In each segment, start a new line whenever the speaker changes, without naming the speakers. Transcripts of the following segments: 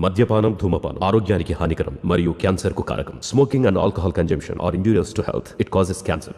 మద్యపానం ధూమపానం ఆరోగ్యానికి హానికరం మరియు క్యాన్సర్ కు కారకం. Smoking and alcohol consumption are injurious to health. It causes cancer.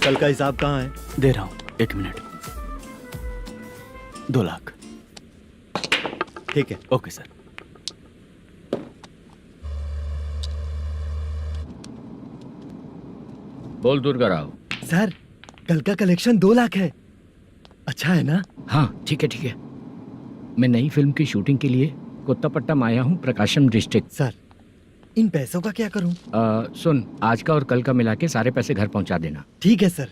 कल का हिसाब कहाँ है?
दे रहा हूँ, 1 मिनट. 2 लाख.
ठीक है.
Okay sir.
बोल दुर्गा राव.
सर कल का कलेक्शन 2 लाख है. अच्छा है ना?
हाँ ठीक है ठीक है. मैं नई फिल्म की शूटिंग के लिए कोत्तापट्टम आया हूँ, प्रकाशम डिस्ट्रिक्ट.
सर इन पैसों का क्या करूँ?
सुन, आज का और कल का मिला के सारे पैसे घर पहुँचा देना.
ठीक है सर.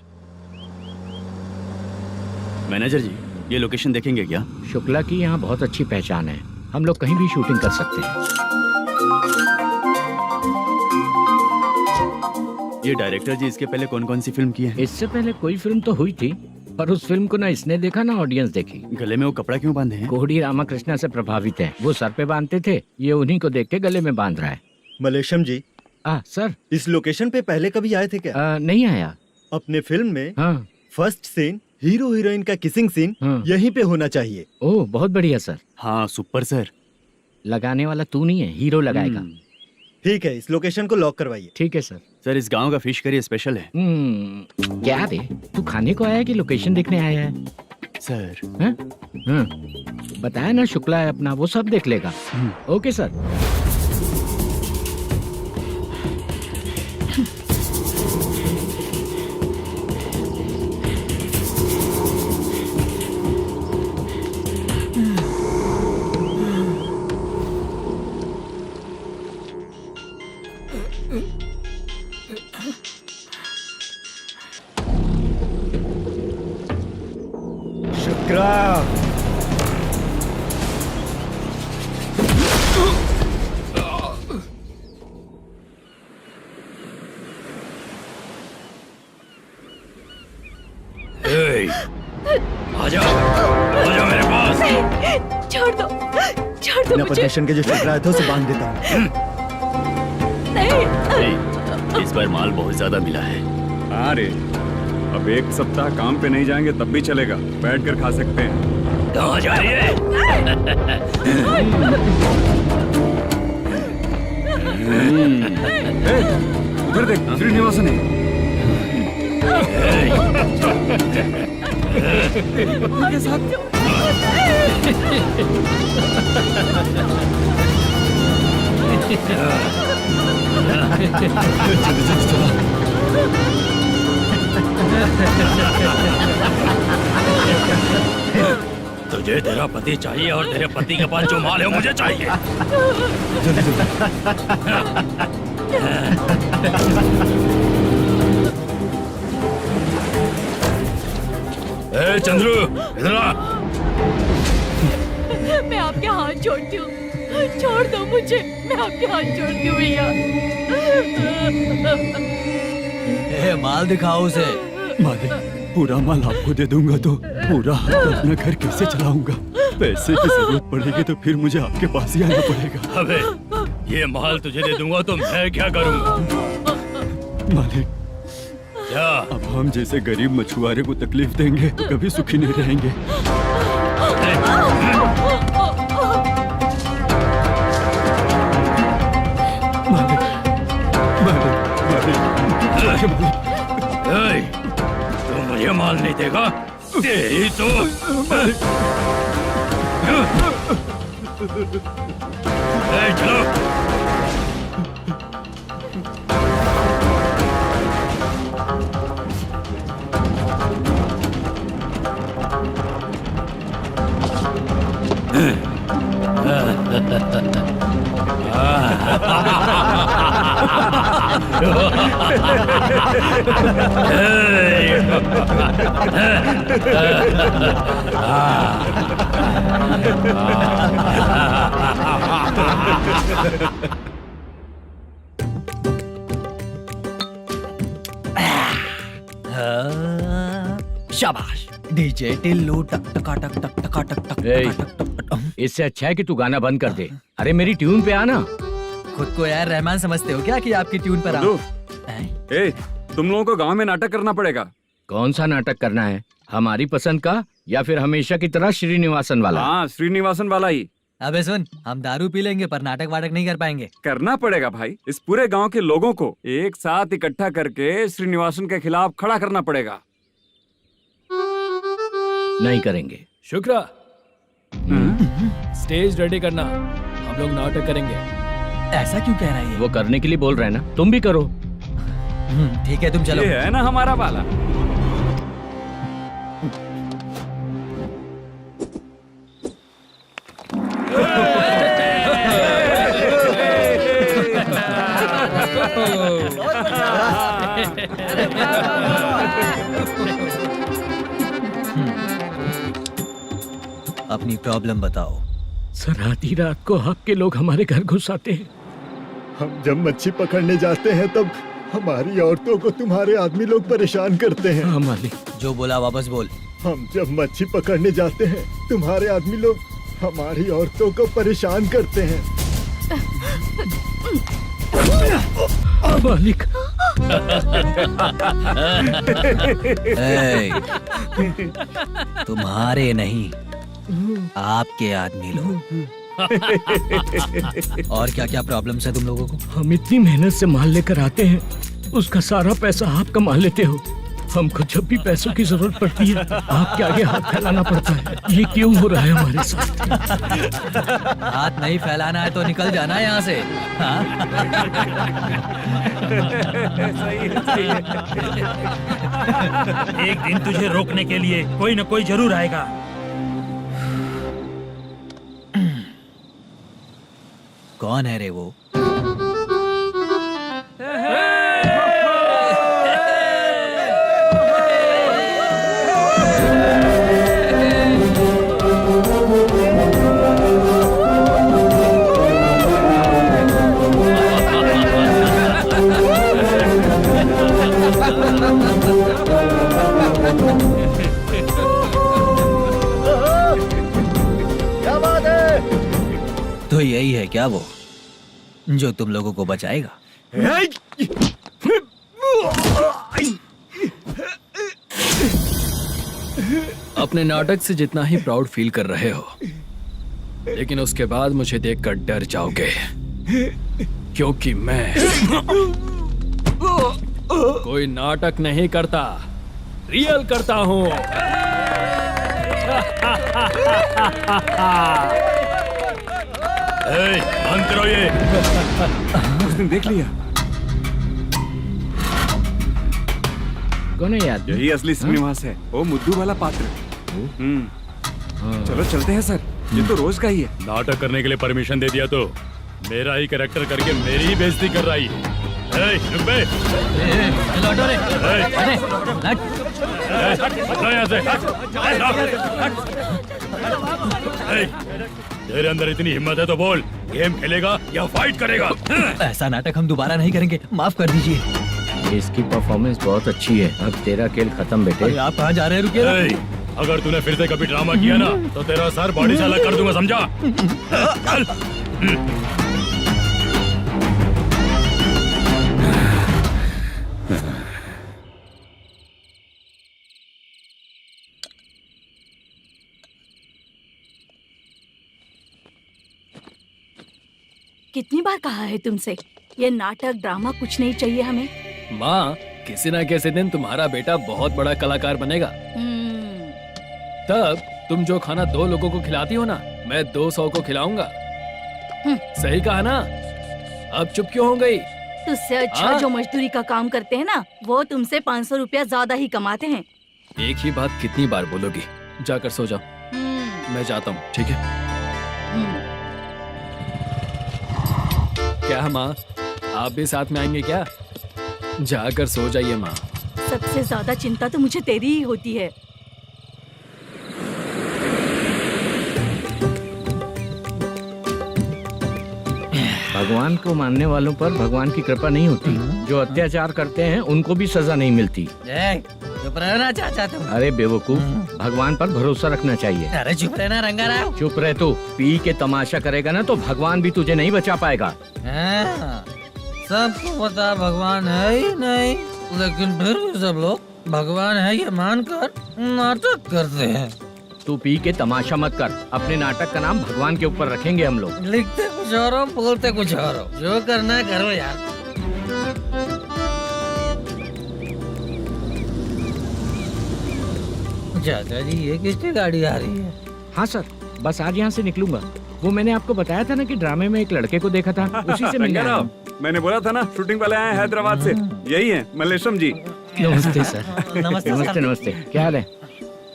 मैनेजर जी, ये लोकेशन देखेंगे क्या?
शुक्ला की यहाँ बहुत अच्छी पहचान है, हम लोग कहीं भी शूटिंग कर सकते हैं.
ये डायरेक्टर जी इसके पहले कौन कौन सी फिल्म की है?
इससे पहले कोई फिल्म तो हुई थी, पर उस फिल्म को ना इसने देखा ना ऑडियंस देखी.
गले में वो कपड़ा क्यों बांधे हैं?
कोहड़ी रामाकृष्णा से प्रभावित है. वो सर पे बांधते थे, ये उन्हीं को देख के गले में बांध रहा है.
मलेशम जी.
सर
इस लोकेशन पे पहले कभी आए थे क्या?
नहीं आया.
अपने फिल्म में
हाँ.
फर्स्ट सीन हीरो हीरोइन का किसिंग सीन यहीं पे होना चाहिए.
ओह बहुत बढ़िया सर.
हाँ सुपर सर.
लगाने वाला तू नहीं है, हीरो लगाएगा.
ठीक है, इस लोकेशन को लॉक करवाइए.
ठीक है सर.
सर इस गांव का फिश करी स्पेशल है.
क्या रे, तू खाने को आया है कि लोकेशन देखने आया है?
सर
हैं? हाँ, बताया ना शुक्ला है अपना, वो सब देख लेगा। Okay sir.
शुक्रा,
आजा आजा मेरे पास।
छोड़ दो
बिना
मुझे।
परमिशन के जो शुक्रा है तो उसे बांध देता हूँ।
नहीं,
इस बार माल बहुत ज्यादा मिला है।
हाँ रे, अब एक सप्ताह काम पे नहीं जाएंगे तब भी चलेगा, बैठ कर खा सकते हैं।
कहाँ जा रही है?
उधर देख, श्रीनिवासन है। उनके साथ
तुझे तेरा पति चाहिए और तेरे पति के पास जो माल है वो मुझे चाहिए। ए चंद्रू, इधर आ।
मैं आपके हाथ जोड़ती हूँ, छोड़ दो मुझे, मैं आपके हाथ जोड़ती हूँ भैया।
माल दिखाओ उसे।
मालिक, पूरा माल आपको दे दूंगा तो पूरा अपना घर कैसे चलाऊंगा? पैसे की जरूरत पड़ेगी तो फिर मुझे आपके पास ही आना पड़ेगा।
अबे ये माल तुझे दे दूंगा तो मैं क्या करूंगा?
मालिक,
क्या?
अब हम जैसे गरीब मछुआरे को तकलीफ देंगे तो कभी सुखी नहीं रहेंगे। मालिक, मालिक, मालिक,
ए, तू मुझे माल नहीं देगा? तेरी तो ए, चलो।
शाबाश। डीजे टिल्लू टक टका टक टक टका टक टक
ए,
टका टक टक टक।
इससे अच्छा है कि तू गाना बंद कर दे। अरे मेरी ट्यून पे आना।
खुद को यार रहमान समझते हो क्या कि आपकी ट्यून पर
गुड्डू,
हैं?
ए, तुम लोगों को गांव में नाटक करना पड़ेगा।
कौन सा नाटक करना है? हमारी पसंद का या फिर हमेशा की तरह श्रीनिवासन वाला?
हाँ, श्रीनिवासन वाला ही
अबे सुन, हम दारू पी लेंगे पर नाटक वाटक नहीं कर पाएंगे।
करना पड़ेगा भाई। इस पूरे गांव के लोगों को एक साथ इकट्ठा करके श्रीनिवासन के खिलाफ खड़ा करना पड़ेगा।
नहीं करेंगे।
शुक्रा, स्टेज रेडी करना, हम लोग नाटक करेंगे।
ऐसा क्यों कह रहा है ये?
वो करने के लिए बोल रहे हैं ना, तुम भी करो।
ठीक है, तुम चलो।
ये है ना हमारा वाला।
अपनी प्रॉब्लम बताओ।
सर, आधी रात को आपके लोग हमारे घर घुस आते हैं।
हम जब मच्छी पकड़ने जाते हैं तब हमारी औरतों को तुम्हारे आदमी लोग परेशान करते हैं।
हाँ मालिक।
जो बोला वापस बोल।
हम जब मच्छी पकड़ने जाते हैं तुम्हारे आदमी लोग हमारी औरतों को परेशान करते हैं।
मालिक,
ए, तुम्हारे नहीं, आपके आदमी लोग। और क्या क्या प्रॉब्लम्स है तुम लोगों को?
हम इतनी मेहनत से माल लेकर आते हैं, उसका सारा पैसा आप कमा लेते हो। हमको जब भी पैसों की जरूरत पड़ती है आपके आगे हाथ फैलाना पड़ता है। ये क्यों हो रहा है हमारे साथ?
हाथ नहीं फैलाना है तो निकल जाना है यहाँ से। हाँ?
एक दिन तुझे रोकने के लिए कोई न कोई जरूर आएगा।
कौन है रे वो?
क्या बात है?
तो यही है क्या वो जो तुम लोगों को बचाएगा?
अपने नाटक से जितना ही प्राउड फील कर रहे हो, लेकिन उसके बाद मुझे देखकर डर जाओगे, क्योंकि मैं कोई नाटक नहीं करता, रियल करता हूँ।
बंद करो ये।
उसने देख लिया।
कौन है याद?
यही असली श्रीनिवास है, वो मुद्दू वाला पात्र। चलो चलते हैं सर, ये तो रोज का ही है।
नाटक करने के लिए परमिशन दे दिया तो मेरा ही कैरेक्टर करके मेरी ही बेइज्जती कर रही है। रुक बे।
लौटो रे।
हटो यहाँ से। तेरे अंदर इतनी हिम्मत है तो बोल, गेम खेलेगा या फाइट करेगा?
ऐसा नाटक हम दोबारा नहीं करेंगे, माफ कर दीजिए।
इसकी परफॉर्मेंस बहुत अच्छी है। अब तेरा खेल खत्म बेटे।
अरे आप कहाँ जा रहे हैं? रुकिए।
अगर तूने फिर से कभी ड्रामा किया ना तो तेरा सर बॉडी से अलग कर दूंगा, समझा? चल।
कितनी बार कहा है तुमसे, ये नाटक ड्रामा कुछ नहीं चाहिए हमें।
माँ, किसी न किसी दिन तुम्हारा बेटा बहुत बड़ा कलाकार बनेगा। तब तुम जो खाना 2 लोगों को खिलाती हो ना, मैं 200 को खिलाऊंगा। सही कहा ना? अब चुप क्यों हो गई?
तुझसे अच्छा जो मजदूरी का काम करते हैं ना, वो तुमसे 500 रुपया ज्यादा ही कमाते हैं।
एक ही बात कितनी बार बोलोगी? जाकर सो जाओ। मैं जाता हूँ, ठीक है? क्या माँ, आप भी साथ में आएंगे क्या? जाकर सो जाइए माँ।
सबसे ज्यादा चिंता तो मुझे तेरी ही होती है।
भगवान को मानने वालों पर भगवान की कृपा नहीं होती। जो अत्याचार करते हैं उनको भी सजा नहीं मिलती।
चुप रहना चाचा तुम।
अरे बेवकूफ, भगवान पर भरोसा रखना चाहिए।
अरे चुप रहना रंगाराव।
चुप रह तू। पी के तमाशा करेगा ना तो भगवान भी तुझे नहीं बचा पाएगा।
सबको पता भगवान है ही नहीं, लेकिन फिर भी सब लोग भगवान है ये मानकर नाटक करते हैं।
तू पी के तमाशा मत कर। अपने नाटक का नाम भगवान के ऊपर रखेंगे हम लोग।
लिखते कुछ और हो, बोलते कुछ और हो, जो करना है करो यार। चाचा जी, ये किसकी गाड़ी आ रही है?
हाँ सर, बस आज यहाँ से निकलूंगा। वो मैंने आपको बताया था ना कि ड्रामे में एक लड़के को देखा था, उसी से मिलने आया हूँ।
मैंने बोला था ना, शूटिंग वाले आए हैं हैदराबाद से। यही है मल्लेशम जी।
नमस्ते सर।
नमस्ते
नमस्ते नमस्ते। क्या हाल है?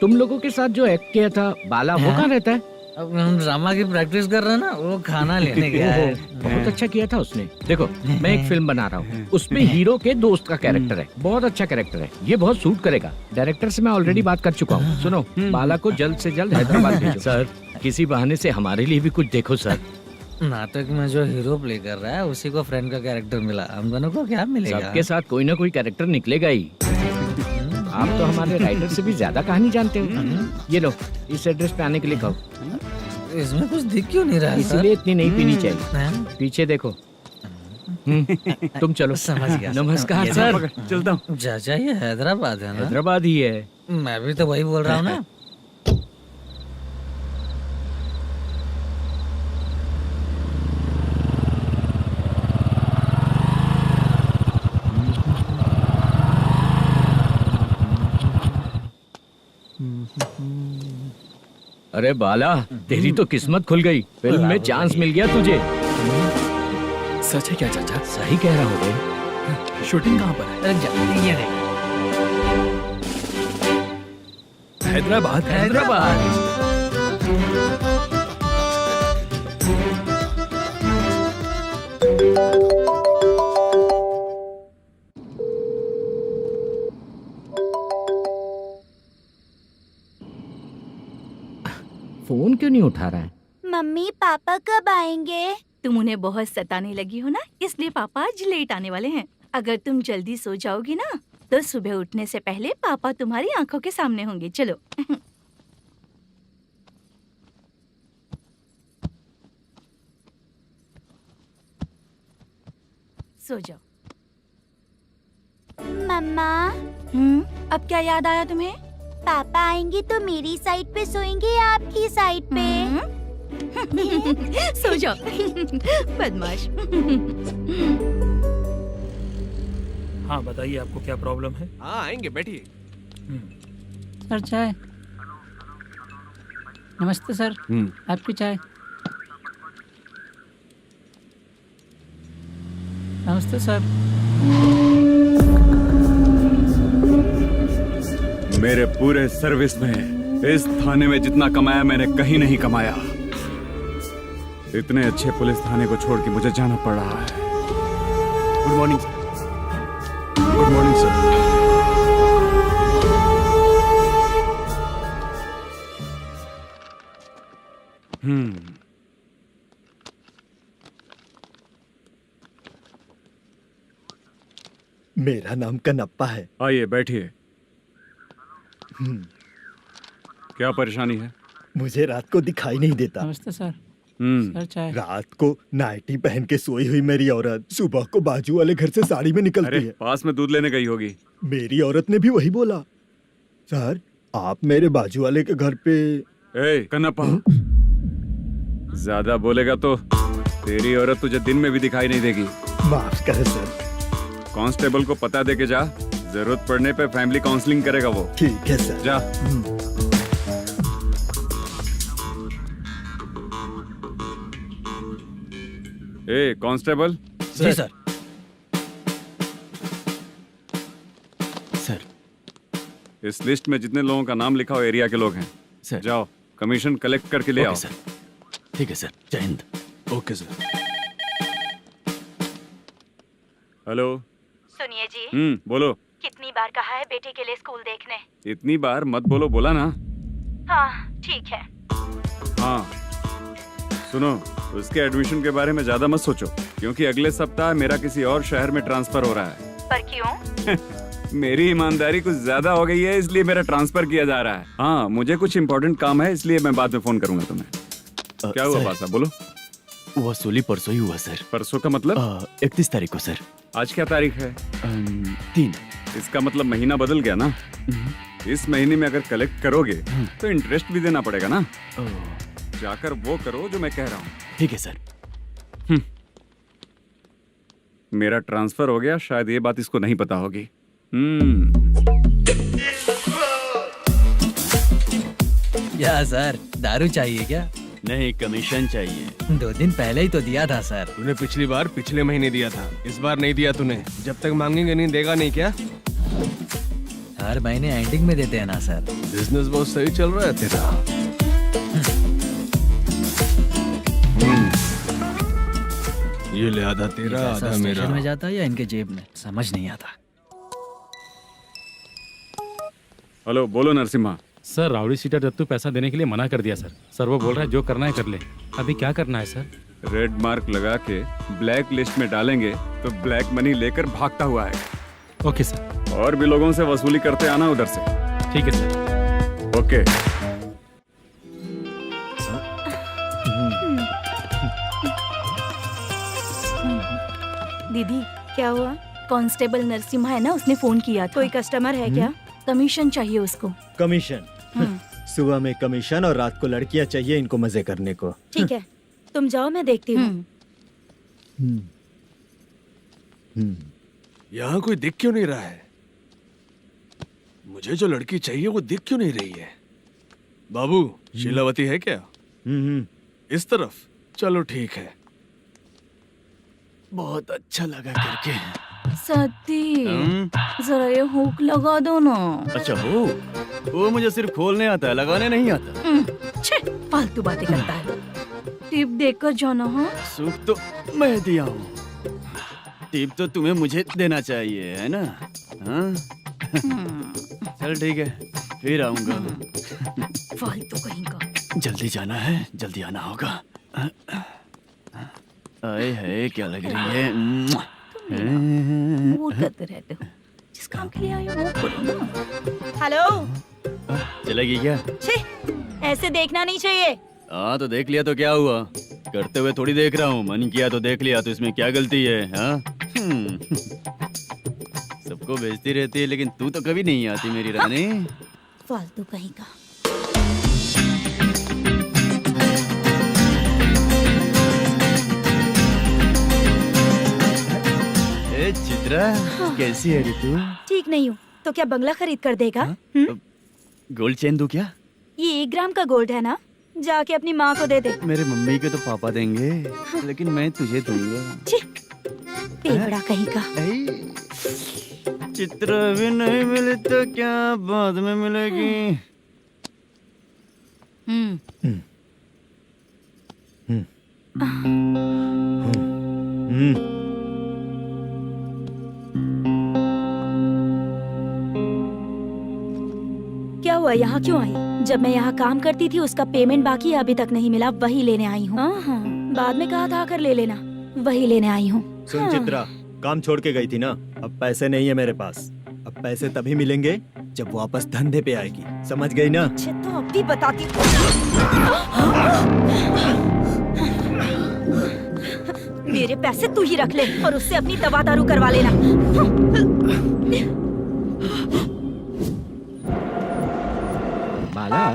तुम लोगों के साथ जो एक्ट किया था बाला, वो कहाँ रहता है?
अब हम ड्रामा की प्रैक्टिस कर रहे हैं ना, वो खाना लेने गया है।
बहुत अच्छा किया था उसने। देखो, मैं एक फिल्म बना रहा हूँ, उसमें हीरो के दोस्त का कैरेक्टर है। बहुत अच्छा कैरेक्टर है, ये बहुत सूट करेगा। डायरेक्टर से मैं ऑलरेडी बात कर चुका हूँ। सुनो, बाला को जल्द से जल्द हैदराबाद भेजो। सर, किसी बहाने से हमारे लिए भी कुछ देखो सर।
नाटक में जो हीरो प्ले कर रहा है उसी को फ्रेंड का कैरेक्टर मिला, हम दोनों को क्या मिलेगा?
सबके साथ कोई ना कोई कैरेक्टर निकलेगा ही। आप तो हमारे राइटर से भी ज्यादा कहानी जानते हो। ये लो, इस एड्रेस पे आने के लिए कहो।
इसमें कुछ दिख क्यों नहीं रहा?
इसलिए इतनी नहीं पीनी चाहिए। पीछे देखो। तुम चलो।
समझ गया।
नमस्कार सर।
चलता हूँ।
चाचा, ये हैदराबाद है ना?
हैदराबाद ही है।
मैं भी तो वही बोल रहा हूँ ना।
अरे बाला, तेरी तो किस्मत खुल गई, फिल्म में चांस मिल गया तुझे।
सच है क्या चाचा?
सही कह रहा हूँ बे।
शूटिंग कहाँ पर है?
ये देख।
हैदराबाद।
हैदराबाद। फोन क्यों नहीं उठा रहा है?
मम्मी पापा कब आएंगे? तुम उन्हें बहुत सताने लगी हो ना, इसलिए पापा आज लेट आने वाले हैं। अगर तुम जल्दी सो जाओगी ना तो सुबह उठने से पहले पापा तुम्हारी आंखों के सामने होंगे। चलो। सो जाओ।
मम्मा,
अब क्या याद आया तुम्हें?
पापा आएंगे तो मेरी साइड पे सोएंगे या आपकी साइड पे?
सो जाओ। बदमाश।
हाँ बताइए, आपको क्या प्रॉब्लम है?
हाँ आएंगे, बैठिए।
सर चाय। नमस्ते सर, आपकी चाय। नमस्ते सर।
मेरे पूरे सर्विस में इस थाने में जितना कमाया मैंने कहीं नहीं कमाया। इतने अच्छे पुलिस थाने को छोड़ के मुझे जाना पड़ रहा है।
Good morning sir. Good morning sir.
मेरा नाम कनप्पा है।
आइए बैठिए। क्या परेशानी है?
मुझे रात को दिखाई नहीं देता।
नमस्ते सर। सर चाय।
रात को नाइटी पहन के सोई हुई मेरी औरत सुबह को बाजू वाले घर से साड़ी में निकलती
अरे
है।
पास में दूध लेने गई होगी।
मेरी औरत ने भी वही बोला। सर, आप मेरे बाजू वाले के घर पे।
ए कन्नप्पा, ज्यादा बोलेगा तो तेरी औरत तुझे दिन में भी दिखाई नहीं देगी।
माफ करें सर।
कांस्टेबल को पता दे के जा, जरूरत पड़ने पे फैमिली काउंसलिंग करेगा वो।
ठीक है सर।
जा। ए कांस्टेबल।
जी सर। सर,
इस लिस्ट में जितने लोगों का नाम लिखा हो एरिया के लोग हैं।
सर।
जाओ कमीशन कलेक्ट करके ले आओ।
सर। ठीक है सर। जय हिंद। Okay sir.
हेलो।
सुनिए जी।
बोलो।
कितनी बार कहा है बेटे के लिए स्कूल देखने?
इतनी बार मत बोलो, बोला ना।
हाँ ठीक है।
हाँ सुनो, उसके एडमिशन के बारे में ज्यादा मत सोचो, क्योंकि अगले सप्ताह मेरा किसी और शहर में ट्रांसफर हो रहा है।
पर क्यों?
मेरी ईमानदारी कुछ ज्यादा हो गई है, इसलिए मेरा ट्रांसफर किया जा रहा है। हाँ मुझे कुछ इम्पोर्टेंट काम है, इसलिए मैं बाद में फोन करूंगा तुम्हें। क्या हुआ पासा, बोलो।
वसूली परसों ही हुआ सर।
परसों का मतलब?
31 तारीख को सर।
आज क्या तारीख है?
3।
इसका मतलब महीना बदल गया ना। इस महीने में अगर कलेक्ट करोगे तो इंटरेस्ट भी देना पड़ेगा ना। जाकर वो करो जो मैं कह रहा हूँ।
ठीक है सर।
मेरा ट्रांसफर हो गया, शायद ये बात इसको नहीं पता होगी।
क्या सर, दारू चाहिए क्या?
नहीं, कमीशन चाहिए।
2 दिन पहले ही तो दिया था सर।
तूने पिछली बार पिछले महीने दिया था, इस बार नहीं दिया तूने। जब तक मांगेंगे नहीं देगा नहीं क्या?
हर महीने एंडिंग में देते हैं ना सर।
बिजनेस बहुत सही चल रहा है तेरा। ये ले आधा तेरा, आधा मेरा।
स्टेशन में जाता है या इनके जेब में, समझ नहीं आता।
हेलो, बोलो Narasimha.
Sir, rowdy seater Dattu पैसा देने के लिए मना कर दिया सर। सर वो बोल रहा है जो करना है कर ले। अभी क्या करना है सर?
रेड मार्क लगा के ब्लैक लिस्ट में डालेंगे तो ब्लैक मनी लेकर भागता हुआ है।
Okay sir.
और भी लोगों से वसूली करते आना उधर से।
ठीक है सर।
ओके।
दीदी क्या हुआ? कांस्टेबल नरसिम्हा है ना, उसने फोन किया था। कोई कस्टमर है क्या? कमीशन चाहिए उसको।
कमीशन? सुबह में कमीशन और रात को लड़कियां चाहिए इनको मजे करने को।
ठीक है, तुम जाओ, मैं देखती हूँ।
यहाँ कोई दिख क्यों नहीं रहा है? मुझे जो लड़की चाहिए वो दिख क्यों नहीं रही है?
बाबू शीलावती है क्या? इस तरफ चलो ठीक है। बहुत अच्छा लगा करके।
सती जरा ये हुक लगा दो ना।
अच्छा वो मुझे सिर्फ खोलने आता है, लगाने नहीं आता।
छे, फालतू बातें करता है। टिप देकर जाना। हाँ
सुख तो मैं दिया हूँ, टिप तो तुम्हें मुझे देना चाहिए, है ना? हाँ? चल ठीक है, फिर आऊंगा।
फालतू कहीं का।
जल्दी जाना है, जल्दी आना होगा। आए है क्या लग रही है?
मूड करते रहते हो। जिस काम के लिए आए हो वो करो ना।
हेलो,
चलेगी क्या?
छी, ऐसे देखना नहीं चाहिए।
हाँ तो देख लिया तो क्या हुआ? करते हुए थोड़ी देख रहा हूँ, मन किया तो देख लिया, तो इसमें क्या गलती है? हाँ? सबको भेजती रहती है लेकिन तू तो कभी नहीं आती मेरी रानी।
फालतू कहीं का।
ए चित्रा, कैसी है रे तू?
ठीक नहीं हूँ तो क्या बंगला खरीद कर देगा?
गोल्ड चेन दूं क्या?
ये 1 ग्राम का गोल्ड है ना, जाके अपनी माँ को दे दे।
मेरे मम्मी के तो पापा देंगे, लेकिन मैं तुझे दूंगा।
पेपड़ा कहीं का।
चित्रा भी नहीं मिली तो क्या बाद में मिलेगी?
क्या हुआ, यहाँ क्यों आई? जब मैं यहाँ काम करती थी उसका पेमेंट बाकी अभी तक नहीं मिला, वही लेने आई हूँ। बाद में कहा था आकर ले लेना, वही लेने आई हूँ।
सुन चित्रा, काम छोड़ के गई थी ना, अब पैसे नहीं है मेरे पास। अब पैसे तभी मिलेंगे जब वापस धंधे पे आएगी, समझ गई ना?
अच्छा तो अब भी बताती। मेरे पैसे तू ही रख ले और उससे अपनी दवा दारू करवा लेना।
बाला,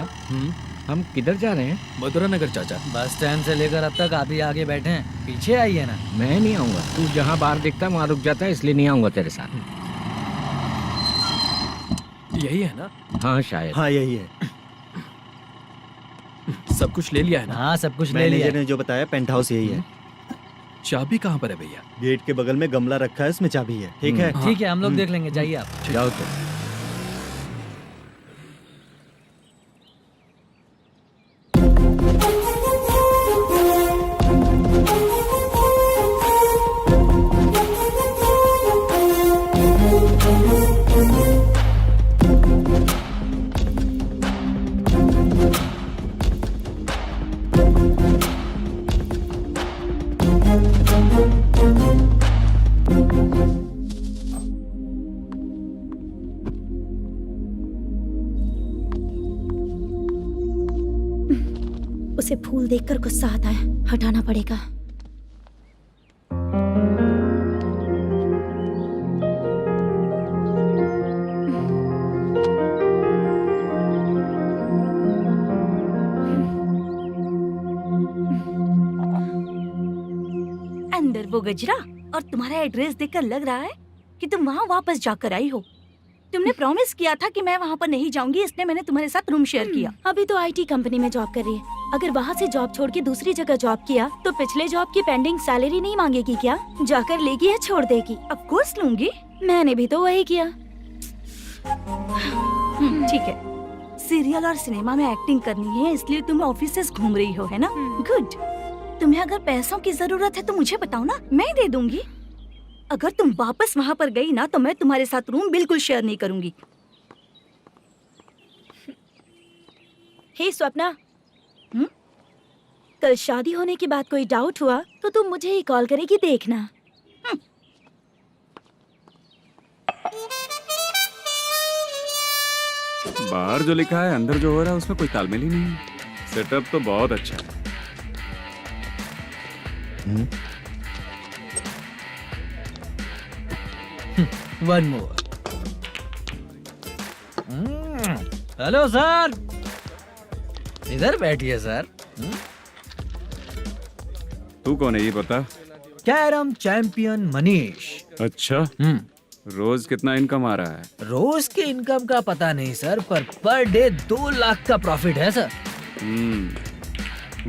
हम किधर जा रहे हैं?
मथुरा नगर चाचा।
बस स्टैंड से लेकर अब तक आप ही आगे बैठे हैं, पीछे आइए ना।
मैं नहीं आऊंगा, तू जहाँ बाहर दिखता वहाँ रुक जाता है, इसलिए नहीं आऊंगा तेरे साथ।
यही है ना?
हाँ शायद।
हाँ यही है।
सब कुछ ले लिया है ना?
हाँ सब कुछ ले लिया।
मैनेजर ने जो बताया पेंट हाउस यही है।
चाबी कहाँ पर है भैया?
गेट के बगल में गमला रखा है, इसमें चाबी है। ठीक है?
ठीक है, हम लोग देख लेंगे, जाइए आप।
जाओ तो।
उसे फूल देखकर गुस्सा आता है, हटाना पड़ेगा।
अंदर वो गजरा और तुम्हारा एड्रेस देखकर लग रहा है कि तुम वहाँ वापस जाकर आई हो। तुमने प्रॉमिस किया था कि मैं वहाँ पर नहीं जाऊंगी, इसलिए मैंने तुम्हारे साथ रूम शेयर किया।
अभी तो आईटी कंपनी में जॉब कर रही है। अगर वहाँ से जॉब छोड़ के दूसरी जगह जॉब किया तो पिछले जॉब की पेंडिंग सैलरी नहीं मांगेगी क्या? जाकर लेगी या छोड़ देगी?
ऑफ कोर्स लूंगी।
मैंने भी तो वही किया।
ठीक है, सीरियल और सिनेमा में एक्टिंग करनी है, इसलिए तुम ऑफिसेस घूम रही हो, है ना? गुड। तुम्हें अगर पैसों की जरूरत है तो मुझे बताओ ना, मैं दे दूंगी। अगर तुम वापस वहाँ पर गई ना तो मैं तुम्हारे साथ रूम बिल्कुल शेयर नहीं करूंगी।
हे स्वप्ना, कल शादी होने की बात कोई डाउट हुआ तो तुम मुझे ही कॉल करेगी, देखना।
बाहर जो लिखा है अंदर जो हो रहा है उसमें कोई तालमेल ही नहीं है। सेटअप तो बहुत अच्छा है।
One more. हेलो सर, इधर बैठिए सर।
तू कौन है ये बता?
Carrom champion Manish.
अच्छा, रोज कितना इनकम आ रहा है?
रोज के इनकम का पता नहीं सर, पर डे 2 लाख का प्रॉफिट है सर।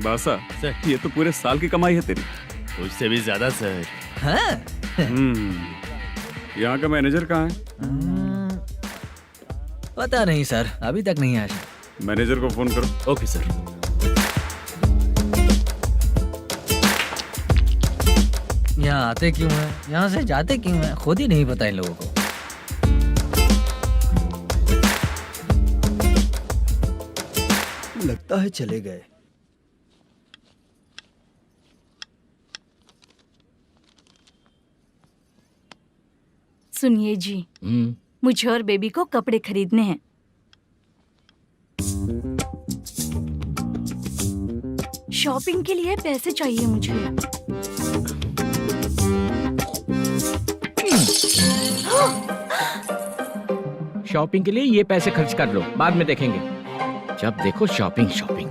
बासा ये तो पूरे साल की कमाई है तेरी।
उससे भी ज्यादा सर।
हाँ?
यहाँ का मैनेजर कहाँ है?
पता नहीं सर, अभी तक नहीं आया।
मैनेजर को फोन करो।
Okay sir.
यहाँ आते क्यों हैं, यहाँ से जाते क्यों हैं, खुद ही नहीं पता इन लोगों को।
लगता है चले गए।
सुनिए जी, मुझे और बेबी को कपड़े खरीदने हैं। शॉपिंग के लिए पैसे चाहिए मुझे।
शॉपिंग के लिए ये पैसे खर्च कर लो, बाद में देखेंगे। जब देखो शॉपिंग शॉपिंग।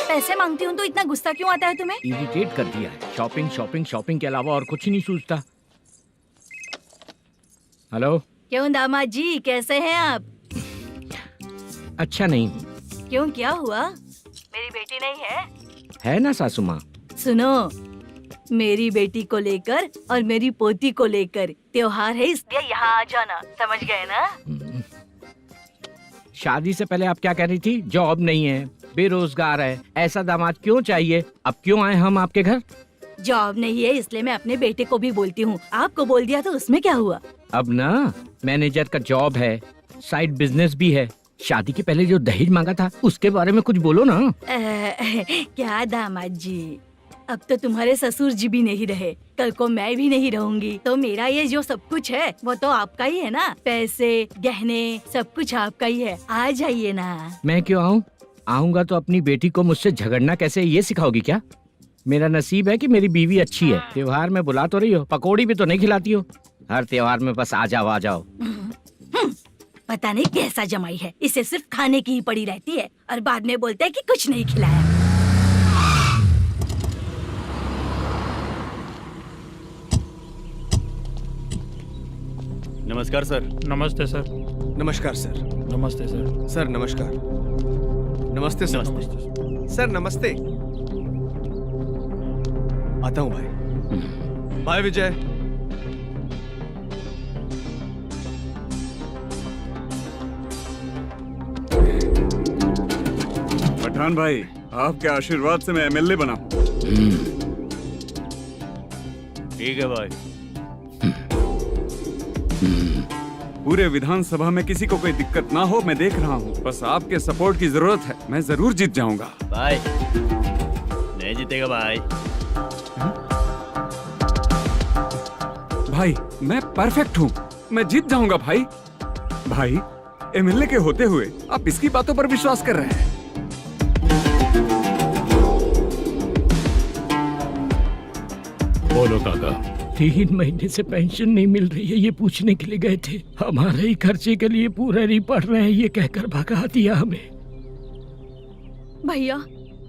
पैसे मांगती हूँ तो इतना गुस्सा क्यों आता है तुम्हें?
इरिटेट कर दिया है। शॉपिंग शॉपिंग शॉपिंग के अलावा और कुछ नहीं सूझता। हेलो।
क्यों दामाद जी, कैसे हैं आप?
अच्छा नहीं।
क्यों, क्या हुआ? मेरी बेटी नहीं है?
है ना सासू माँ।
सुनो, मेरी बेटी को लेकर और मेरी पोती को लेकर त्योहार है, इसलिए यहाँ आ जाना, समझ गए ना?
शादी से पहले आप क्या कह रही थी? जॉब नहीं है, बेरोजगार है, ऐसा दामाद क्यों चाहिए? अब क्यों आए हम आपके घर?
जॉब नहीं है इसलिए मैं अपने बेटे को भी बोलती हूँ। आपको बोल दिया तो उसमें क्या हुआ?
अब ना मैनेजर का जॉब है, साइड बिजनेस भी है। शादी के पहले जो दहेज मांगा था उसके बारे में कुछ बोलो ना।
क्या दामाद जी, अब तो तुम्हारे ससुर जी भी नहीं रहे, कल को मैं भी नहीं रहूंगी, तो मेरा ये जो सब कुछ है वो तो आपका ही है ना। पैसे, गहने, सब कुछ आपका ही है। आ जाइए ना।
मैं क्यों आऊँ? आऊंगा तो अपनी बेटी को मुझसे झगड़ना कैसे ये सिखाओगी क्या? मेरा नसीब है कि मेरी बीवी अच्छी है। त्योहार में बुला तो रही हो, पकौड़ी भी तो नहीं खिलाती हो। हर त्योहार में बस आ जाओ आ जाओ।
पता नहीं कैसा जमाई है, इसे सिर्फ खाने की ही पड़ी रहती है और बाद में बोलते हैं कि कुछ नहीं खिलाया।
नमस्कार सर।
नमस्ते सर।
नमस्कार सर।
नमस्ते सर।
सर नमस्कार। नमस्ते सर। सर नमस्ते। आता हूँ भाई। बाय विजय।
पठान भाई, आपके आशीर्वाद से मैं एमएलए बना हूँ।
ठीक है भाई।
पूरे विधानसभा में किसी को कोई दिक्कत ना हो, मैं देख रहा हूँ। बस आपके सपोर्ट की जरूरत है, मैं जरूर जीत जाऊंगा।
भाई नहीं जीतेगा भाई।
भाई मैं परफेक्ट हूँ, मैं जीत जाऊंगा भाई। भाई एमएलए के होते हुए आप इसकी बातों पर विश्वास कर रहे हैं?
बोलो काका।
3 महीने से पेंशन नहीं मिल रही है, ये पूछने के लिए गए थे। हमारे ही खर्चे के लिए पूरा नहीं पड़ रहे हैं, ये कहकर भगा दिया हमें।
भैया,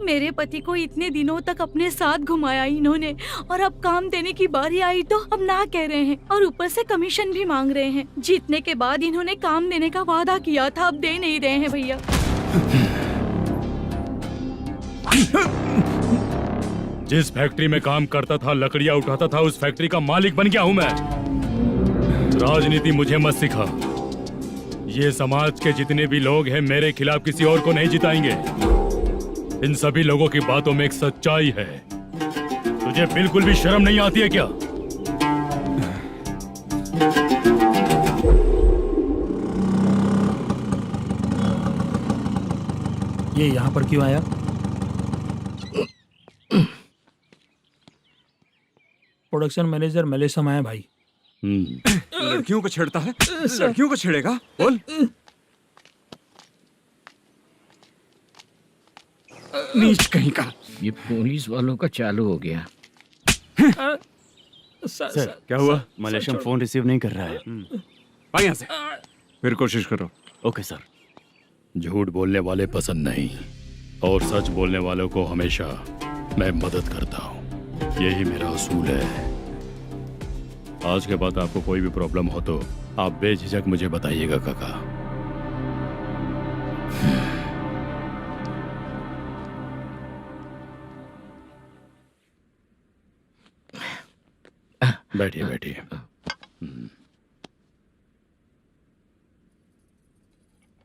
मेरे पति को इतने दिनों तक अपने साथ घुमाया इन्होंने, और अब काम देने की बारी आई तो अब ना कह रहे हैं और ऊपर से कमीशन भी मांग रहे हैं। जीतने के बाद इन्होंने काम देने का वादा किया था, अब दे नहीं रहे हैं भैया।
जिस फैक्ट्री में काम करता था, लकड़ियां उठाता था, उस फैक्ट्री का मालिक बन गया हूं मैं। राजनीति मुझे मत सिखा। ये समाज के जितने भी लोग हैं मेरे खिलाफ किसी और को नहीं जिताएंगे। इन सभी लोगों की बातों में एक सच्चाई है। तुझे बिल्कुल भी शर्म नहीं आती है क्या?
ये यहाँ पर क्यों आया? प्रोडक्शन मैनेजर मलेशम आया भाई।
लड़कियों को छेड़ता है, लड़कियों को छेड़ेगा? बोल। नीच कहीं का।
ये पुलिस वालों का चालू हो गया।
सर क्या हुआ? मलेशियन फोन रिसीव नहीं कर रहा है।
भाई यहाँ से फिर कोशिश करो।
Okay sir.
झूठ बोलने वाले पसंद नहीं, और सच बोलने वालों को हमेशा मैं मदद करता हूँ। यही मेरा असूल है। आज के बाद आपको कोई भी प्रॉब्लम हो तो आप बेझिझक मुझे बताइएगा काका। बैठिए बैठिए।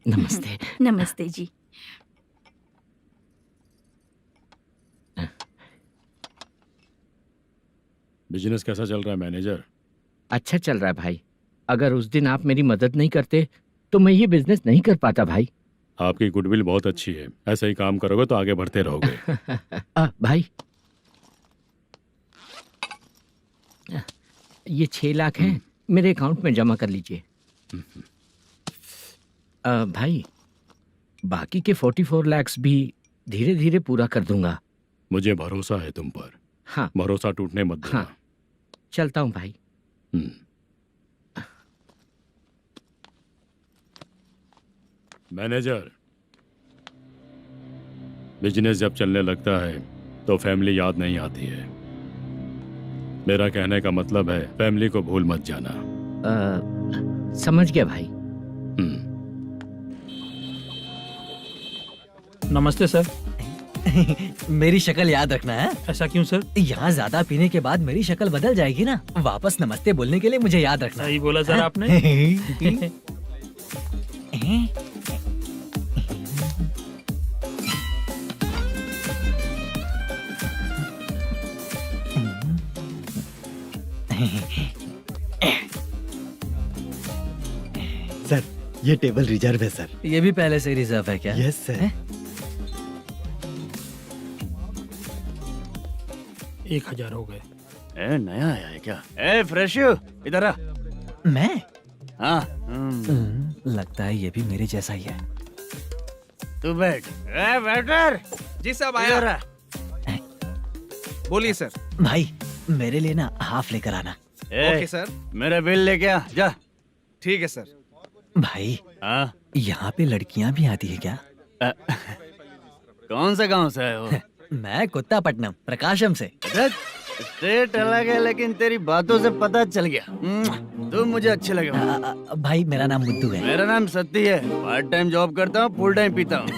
नमस्ते। नमस्ते जी।
बिजनेस कैसा चल रहा है मैनेजर?
अच्छा चल रहा है भाई। अगर उस दिन आप मेरी मदद नहीं करते तो मैं ये बिजनेस नहीं कर पाता भाई।
आपकी गुडविल बहुत अच्छी है, ऐसा ही काम करोगे तो आगे बढ़ते रहोगे।
भाई ये 6 लाख हैं, मेरे अकाउंट में जमा कर लीजिए। भाई बाकी के 44 लाख भी धीरे धीरे पूरा कर दूंगा।
मुझे भरोसा है तुम पर।
हाँ
भरोसा टूटने मत देना।
हाँ चलता हूँ भाई।
मैनेजर, बिजनेस जब चलने लगता है तो फैमिली याद नहीं आती है। मेरा कहने का मतलब है फैमिली को भूल मत जाना।
समझ गया भाई।
नमस्ते सर।
मेरी शक्ल याद रखना है।
ऐसा क्यों सर?
यहाँ ज्यादा पीने के बाद मेरी शक्ल बदल जाएगी ना। वापस नमस्ते बोलने के लिए मुझे याद रखना।
सही बोला सर आपने।
सर ये टेबल रिजर्व है सर।
ये भी पहले से रिजर्व है क्या?
Yes sir.
1000 हो गए।
ए नया आया है क्या? ए फ्रेश इधर आ।
मैं?
हाँ।
लगता है ये भी मेरे जैसा ही है।
तू बैठ। ए वेटर।
जी साहब आया। बोलिए सर।
भाई मेरे लिए ना हाफ लेकर आना।
Okay sir.
मेरा बिल लेके आ जा।
ठीक है सर।
भाई
हाँ
यहाँ पे लड़कियाँ भी आती है क्या?
कौन सा गांव से है वो?
मैं कुत्तापट्टनम प्रकाशम से।
स्टेट अलग है लेकिन तेरी बातों से पता चल गया। तू मुझे अच्छे लगे।
भाई मेरा नाम मुद्दू है।
मेरा नाम सत्ती है। पार्ट टाइम जॉब करता हूँ, फुल टाइम पीता हूँ। इस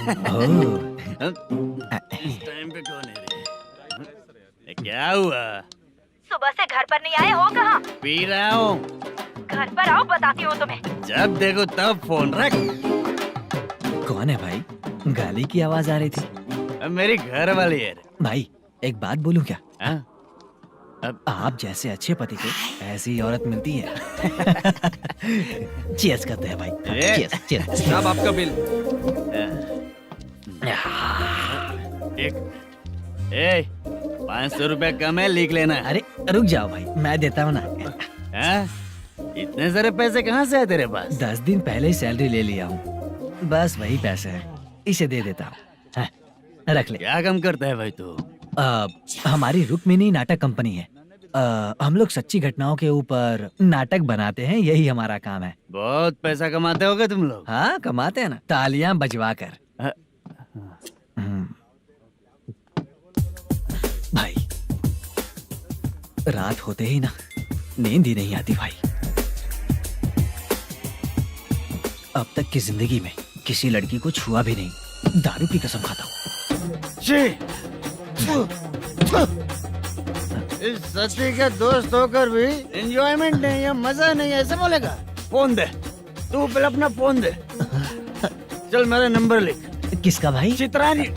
टाइम पे कौन है रे? क्या हुआ?
सुबह से घर पर नहीं आए हो? कहाँ?
पी रहा हूँ।
घर पर आओ, बताती हूँ तुम्हें।
जब देखो तब फोन रख।
कौन है भाई? गाली की आवाज आ रही थी।
मेरी घर वाली है।
भाई एक बात बोलूं क्या?
अब
आप जैसे अच्छे पति को ऐसी औरत मिलती है। चीयर्स करते हैं भाई। Cheers cheers.
साहब आपका बिल।
एक 500 रुपया कम है, लिख लेना।
अरे रुक जाओ भाई, मैं देता हूँ ना।
इतने सारे पैसे कहाँ से है तेरे पास?
10 दिन पहले ही सैलरी ले लिया हूँ। बस वही पैसे हैं, इसे दे देता हूँ। रख ले।
क्या काम करता है भाई तू?
हमारी रुक्मिनी नाटक कंपनी है। हम लोग सच्ची घटनाओं के ऊपर नाटक बनाते हैं, यही हमारा काम है।
बहुत पैसा कमाते होगे तुम लोग।
हाँ कमाते हैं ना, तालियां बजवा कर। भाई रात होते ही ना नींद ही नहीं आती भाई। अब तक की जिंदगी में किसी लड़की को छुआ भी नहीं, दारू की कसम खाता हूँ।
इस सच्ची के दोस्त होकर भी एंजॉयमेंट नहीं है, मजा नहीं है, ऐसे बोलेगा? फोन दे, तू पहले अपना फोन दे। चल मेरा नंबर लिख।
किसका भाई?
चित्रानी।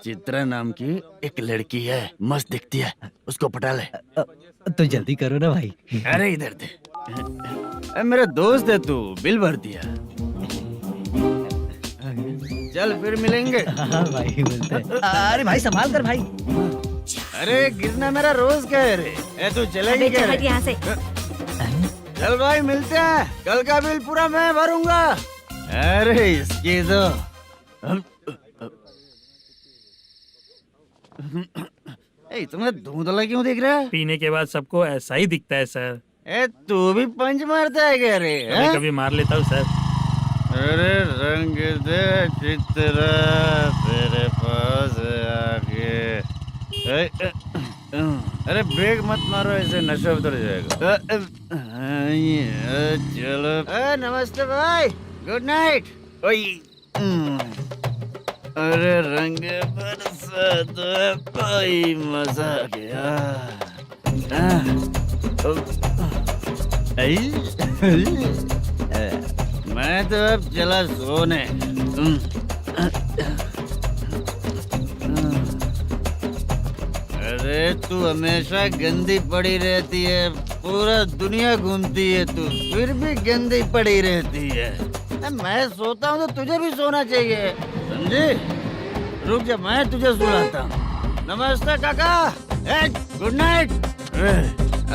चित्रा नाम की एक लड़की है, मस्त दिखती है, उसको पटा ले।
तो जल्दी करो ना भाई।
अरे इधर दे। मेरा दोस्त है तू, बिल भर दिया। चल फिर मिलेंगे।
हाँ भाई मिलते हैं। अरे भाई संभाल कर भाई।
अरे गिरना मेरा रोज का है रे। तू चलेगी क्या रे?
यहाँ से।
चल भाई मिलते हैं, कल का बिल पूरा मैं भरूंगा। अरे इसकी तो तुम्हें धुंधला क्यों दिख रहा है?
पीने के बाद सबको ऐसा ही दिखता है सर।
तू भी पंच मारता है क्या रे?
कभी कभी मार लेता हूँ सर।
अरे रंग दे चित्रा तेरे पास आके। अरे ब्रेक मत मारो, ऐसे नशा उतर जाएगा। चलो। नमस्ते भाई, गुड नाइट। अरे रंग बरसात भाई, मजा आ गया। मैं तो अब चला सोने। अरे तू हमेशा गंदी पड़ी रहती है, पूरा दुनिया घूमती है तू, फिर भी गंदी पड़ी रहती है। मैं सोता हूँ तो तुझे भी सोना चाहिए, समझे? रुक जा, मैं तुझे सुलाता हूँ। नमस्ते काका, गुड नाइट।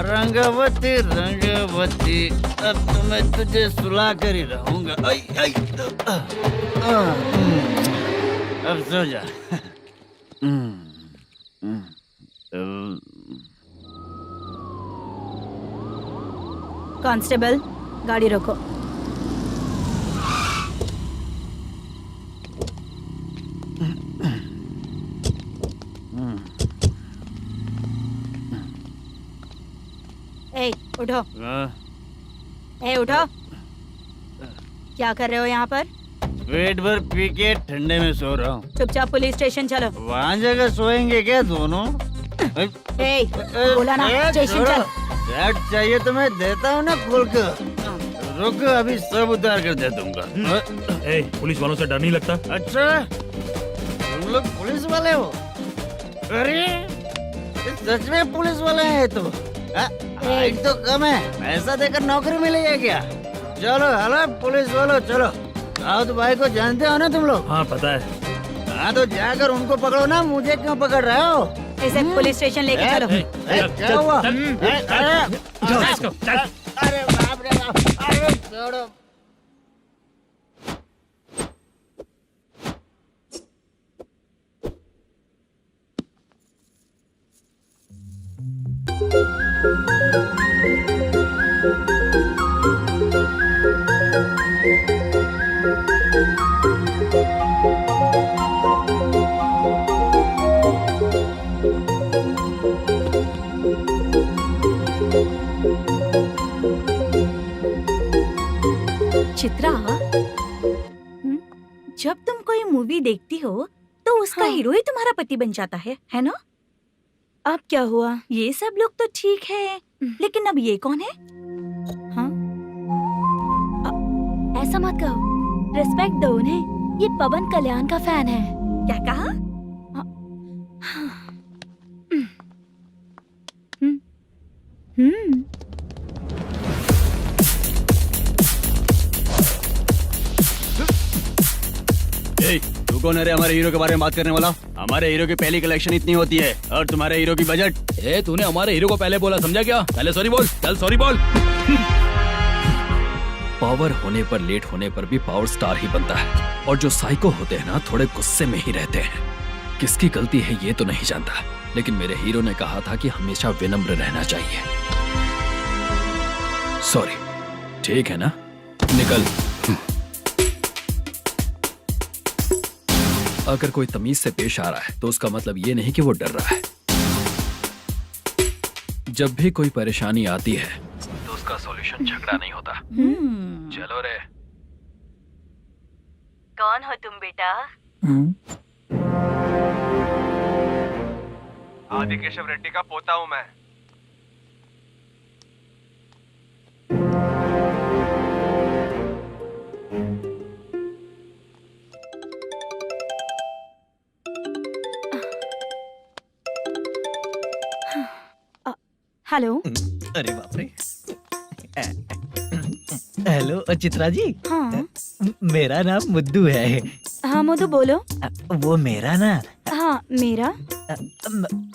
रंगवती रंगवती, अब तो मैं तुझे सुला कर ही रहूंगा। अब सो जा।
कांस्टेबल, गाड़ी रोको। ए, उठो। ए, उठो। क्या कर रहे हो यहाँ पर?
पेट भर पी के ठंडे में सो रहा हूँ।
चुपचाप पुलिस स्टेशन चलो।
वहाँ जगह सोएंगे क्या दोनों?
ए, बोला ना, स्टेशन चल।
शर्ट चाहिए तो मैं देता हूँ ना खोल कर। रुक, अभी सब उतार कर दे दूंगा।
पुलिस वालों से डर नहीं लगता?
अच्छा, तुम लोग पुलिस वाले हो? अरे सच में पुलिस वाले हैं तो? हाइट तो कम है, पैसा देकर नौकरी मिलेगी क्या? चलो हेलो पुलिस वालों, चलो। राउत भाई को जानते हो ना तुम लोग?
हाँ पता है।
हाँ तो जाकर उनको पकड़ो ना, मुझे क्यों पकड़ रहे हो?
इसे पुलिस स्टेशन लेके चलो।
क्या हुआ? अरे बाप रे बाप, अरे छोड़ो।
चित्रा, जब तुम कोई मूवी देखती हो तो उसका हीरो ही तुम्हारा पति बन जाता है ना?
अब क्या हुआ?
ये सब लोग तो ठीक है, लेकिन अब ये कौन है?
हाँ? ऐसा मत कहो, रिस्पेक्ट दो उन्हें। ये पवन कल्याण का फैन है।
क्या कहा?
तू कौन है रे हमारे हीरो के बारे में बात करने वाला? हमारे हीरो की पहली कलेक्शन इतनी होती है और तुम्हारे हीरो की बजट।
तूने हमारे हीरो को पहले बोला, समझा क्या? पहले सॉरी बोल, चल सॉरी बोल। पावर होने पर, लेट होने पर भी पावर स्टार ही बनता है। और जो साइको होते हैं ना, थोड़े गुस्से में ही रहते हैं। किसकी गलती है ये तो नहीं जानता, लेकिन मेरे हीरो ने कहा था कि हमेशा विनम्र रहना चाहिए। सॉरी, ठीक है ना? निकल। अगर कोई तमीज से पेश आ रहा है तो उसका मतलब ये नहीं कि वो डर रहा है। जब भी कोई परेशानी आती है तो उसका सॉल्यूशन झगड़ा नहीं होता। चलो रे।
कौन हो तुम बेटा?
आदि केशव रेड्डी का पोता हूँ मैं।
हेलो।
अरे बाप रे। हेलो चित्रा जी।
हाँ।
मेरा नाम मुद्दू है।
हाँ मधु बोलो।
वो मेरा ना।
हाँ मेरा।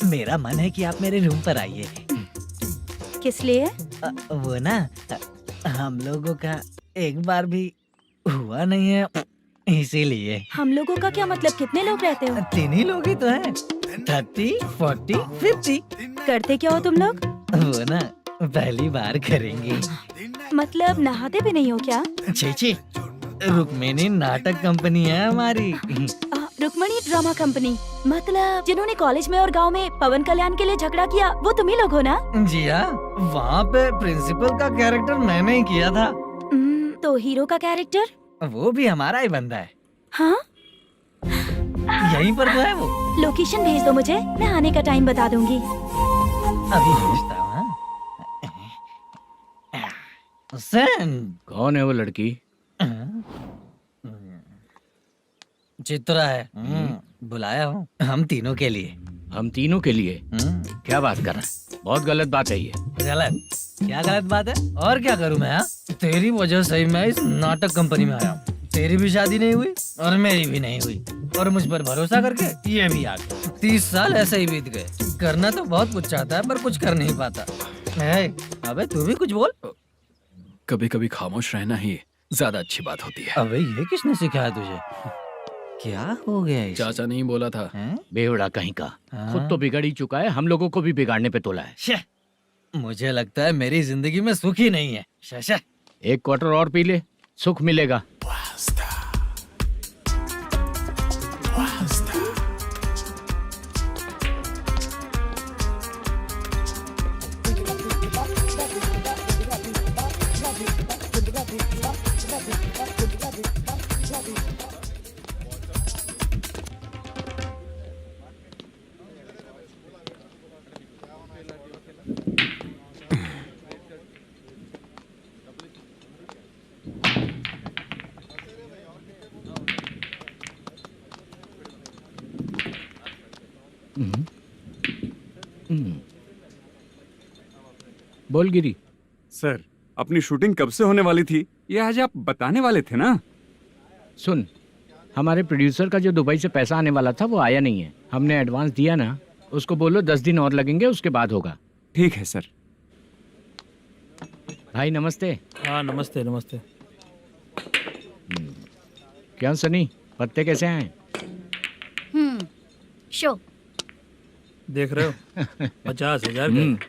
मेरा मन है कि आप मेरे रूम पर आइए।
किस लिए?
वो ना, हम लोगों का एक बार भी हुआ नहीं है, इसीलिए।
हम लोगों का क्या मतलब? कितने लोग रहते हो?
3 ही लोग ही तो हैं। 30, 40, 50।
करते क्या हो तुम लोग?
वो ना पहली बार करेंगे।
मतलब नहाते भी नहीं हो क्या?
छी छी, रुक्मिणी नाटक कंपनी है हमारी।
Rukmani drama company. मतलब जिन्होंने कॉलेज में और गांव में पवन कल्याण के लिए झगड़ा किया, वो तुम ही लोग हो ना?
जी हाँ, वहाँ पे प्रिंसिपल का कैरेक्टर मैंने ही किया था।
तो हीरो का कैरेक्टर?
वो भी हमारा ही बंदा है।
हाँ,
यहीं पर तो है वो।
लोकेशन भेज दो मुझे, मैं आने का टाइम बता दूंगी।
अभी भेजता हूँ।
कौन है वो लड़की?
चित्रा है। बुलाया हूँ हम तीनों के लिए।
हम तीनों के लिए? क्या बात कर रहा है? बहुत गलत बात है ये।
गलत? क्या गलत बात है? और क्या करूँ मैं? तेरी वजह से ही मैं इस नाटक कंपनी में आया हूँ। तेरी भी शादी नहीं हुई और मेरी भी नहीं हुई, और मुझ पर भरोसा करके ये भी आ गया। 30 साल ऐसे ही बीत गए। करना तो बहुत कुछ चाहता है पर कुछ कर नहीं पाता। अबे तू भी कुछ बोल।
कभी कभी खामोश रहना ही ज्यादा अच्छी बात होती है।
अबे ये किसने सिखाया तुझे? क्या हो गया इसे?
चाचा नहीं बोला था।
बेवड़ा कहीं का। खुद तो बिगड़ ही चुका है, हम लोगों को भी बिगाड़ने पे तोला है।
मुझे लगता है मेरी जिंदगी में सुख ही नहीं है। शशा,
एक क्वार्टर और पी ले, सुख मिलेगा। बोल गिरी।
सर, अपनी शूटिंग कब से होने वाली थी ये आज आप बताने वाले थे ना?
सुन, हमारे प्रोड्यूसर का जो दुबई से पैसा आने वाला था वो आया नहीं है। हमने एडवांस दिया ना, उसको बोलो 10 दिन और लगेंगे, उसके बाद होगा।
ठीक है सर।
भाई नमस्ते।
हाँ नमस्ते नमस्ते।
क्या सनी, पत्ते कैसे आए?
शो
देख रहे हो 50,000 का।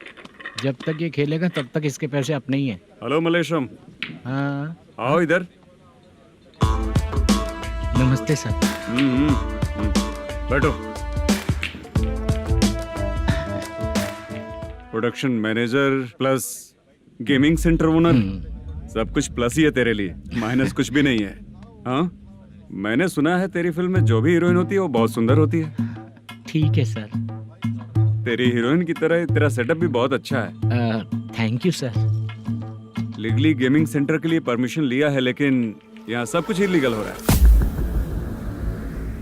जब तक ये खेलेगा तब तक इसके पैसे अपने ही हैं।
हेलो मलेशम।
हाँ
आओ इधर।
नमस्ते सर।
बैठो। Production manager plus gaming centre owner, सब कुछ प्लस ही है तेरे लिए, माइनस कुछ भी नहीं है। हाँ, मैंने सुना है तेरी फिल्म में जो भी हीरोइन होती है वो बहुत सुंदर होती है।
ठीक है सर।
तेरी हीरोइन की तरह तेरा सेटअप भी बहुत अच्छा है।
Thank you sir.
Legally gaming centre के लिए परमिशन लिया है, लेकिन यहाँ सब कुछ इलीगल हो रहा है।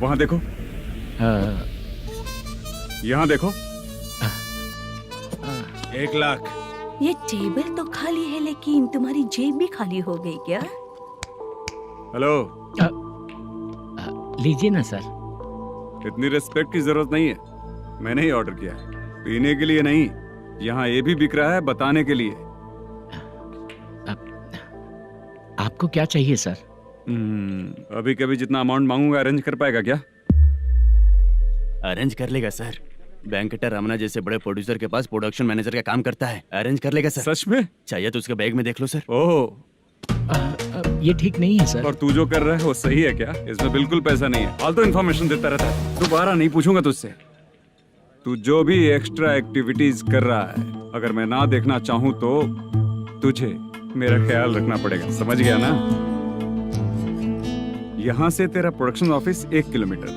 वहाँ देखो। यहाँ देखो।
1 लाख।
ये टेबल तो खाली है लेकिन तुम्हारी जेब भी खाली हो गई क्या?
हेलो।
लीजिए ना सर।
इतनी रिस्पेक्ट की जरूरत नहीं है, मैंने ही ऑर्डर किया है। पीने के लिए नहीं, यहाँ ये भी बिक रहा है बताने के लिए।
आपको क्या चाहिए सर?
अभी कभी जितना अमाउंट मांगूंगा अरेंज कर पाएगा क्या?
अरेंज कर लेगा सर। वेंकटर रमना जैसे बड़े प्रोड्यूसर के पास प्रोडक्शन मैनेजर का काम करता है, अरेंज कर लेगा सर।
सच में?
चाहिए तो उसके बैग में देख लो सर।
ओह,
ये ठीक नहीं है सर।
और तू जो कर रहा है वो सही है क्या? इसमें बिल्कुल पैसा नहीं है, फालतू इन्फॉर्मेशन देता रहता है। दोबारा नहीं पूछूंगा तुझसे। तू जो भी एक्स्ट्रा एक्टिविटीज कर रहा है, अगर मैं ना देखना चाहूँ तो तुझे मेरा ख्याल रखना पड़ेगा, समझ गया ना? यहाँ से तेरा production office 1 kilometre,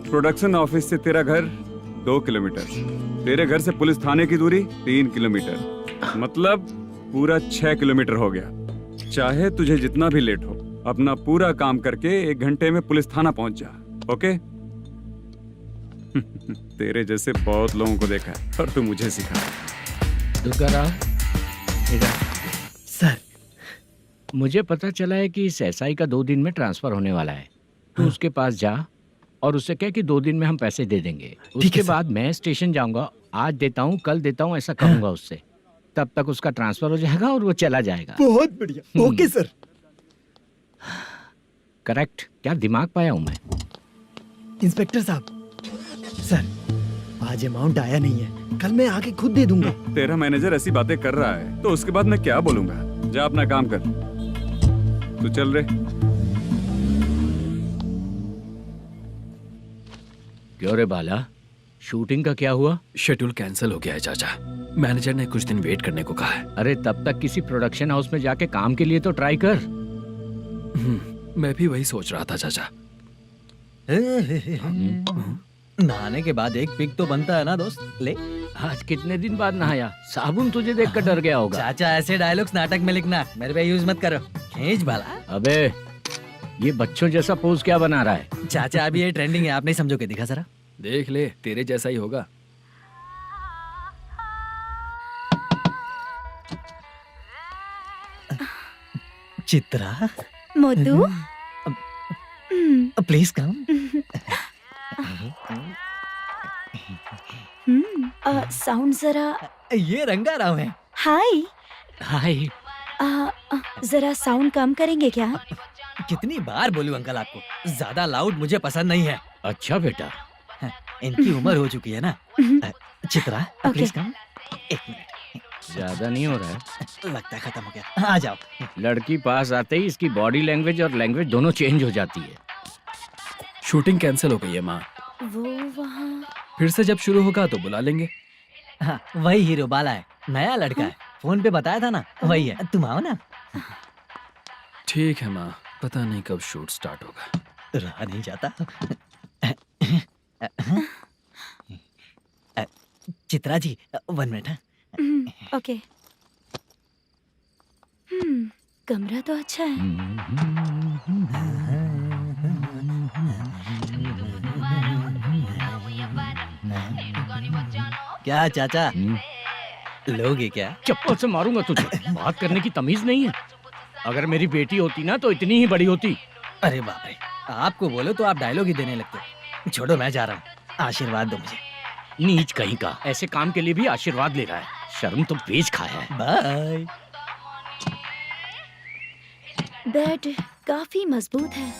production office से तेरा घर 2 किलोमीटर, तेरे घर से पुलिस थाने की दूरी 3 किलोमीटर, मतलब पूरा 6 किलोमीटर हो गया। चाहे तुझे जितना भी लेट हो, अपना पूरा काम करके 1 घंटे में पुलिस थाना पहुंच जा, ओके? तेरे जैसे बहुत लोगों को देखा है और तू मुझे सिखा।
सर, मुझे पता चला है कि इस एसआई का 2 दिन में ट्रांसफर होने वाला है। तो उसके पास जा और उससे कह कि 2 दिन में हम पैसे दे देंगे। उसके बाद मैं स्टेशन जाऊंगा, आज देता हूँ कल देता हूँ ऐसा कहूंगा उससे। तब तक उसका ट्रांसफर हो जाएगा और वो चला जाएगा।
बहुत बढ़िया, ओके सर।
करेक्ट। क्या दिमाग पाया हूँ मैं।
इंस्पेक्टर साहब, सर आज अमाउंट आया नहीं है, कल मैं आके खुद दे दूंगा।
तेरा मैनेजर ऐसी बातें कर रहा है तो उसके बाद मैं क्या बोलूंगा? जा अपना काम कर। तू चल रे।
क्यों रे बाला, शूटिंग का क्या हुआ?
शेड्यूल कैंसिल हो गया है चाचा। मैनेजर ने कुछ दिन वेट करने को कहा है।
अरे तब तक किसी प्रोडक्शन हाउस में जाके काम के लिए तो ट्राई कर।
मैं भी वही सोच रहा था चाचा।
नहाने के बाद एक पिक तो बनता है ना दोस्त। ले,
आज कितने दिन बाद नहाया? साबुन तुझे देखकर डर गया होगा।
चाचा ऐसे डायलॉग्स नाटक में लिखना, मेरे पे यूज मत करो। खींच बाला।
अबे ये बच्चों जैसा पोज क्या बना रहा है?
चाचा अभी ये ट्रेंडिंग है, आप नहीं समझोगे। दिखा जरा।
देख ले, तेरे जैसा ही होगा।
Chitra,
Modu,
please come.
Sound जरा।
ये रंगाराव है।
हाय।
हाय।
जरा साउंड कम करेंगे क्या?
कितनी बार बोलूं अंकल आपको, ज्यादा लाउड मुझे पसंद नहीं है।
अच्छा बेटा,
इनकी उम्र हो चुकी है ना। Chitra please come. एक मिनट,
ज्यादा नहीं हो रहा है?
लगता है खत्म हो गया। आ जाओ।
लड़की पास आते ही इसकी बॉडी लैंग्वेज और लैंग्वेज दोनों चेंज हो जाती है।
शूटिंग कैंसिल हो गई है माँ।
वो वहाँ।
फिर से जब शुरू होगा तो बुला लेंगे।
हाँ, वही हीरो बाला है, नया लड़का है। फोन पे बताया था ना, वही है। तुम आओ ना।
ठीक है माँ, पता नहीं कब शूट स्टार्ट होगा।
रहा नहीं जाता। चित्रा जी 1 मिनट।
ओके। कमरा तो अच्छा है।
क्या चाचा, लोगे क्या?
चप्पल से मारूंगा तुझे। बात करने की तमीज नहीं है। अगर मेरी बेटी होती ना तो इतनी ही बड़ी होती।
अरे बाप रे, आपको बोलो तो आप डायलॉग ही देने लगते। छोड़ो, मैं जा रहा हूँ। आशीर्वाद दो मुझे।
नीच कहीं का, ऐसे काम के लिए भी आशीर्वाद ले रहा है। शर्म तो पेच खाया है।
बाय।
बेड काफी मजबूत है।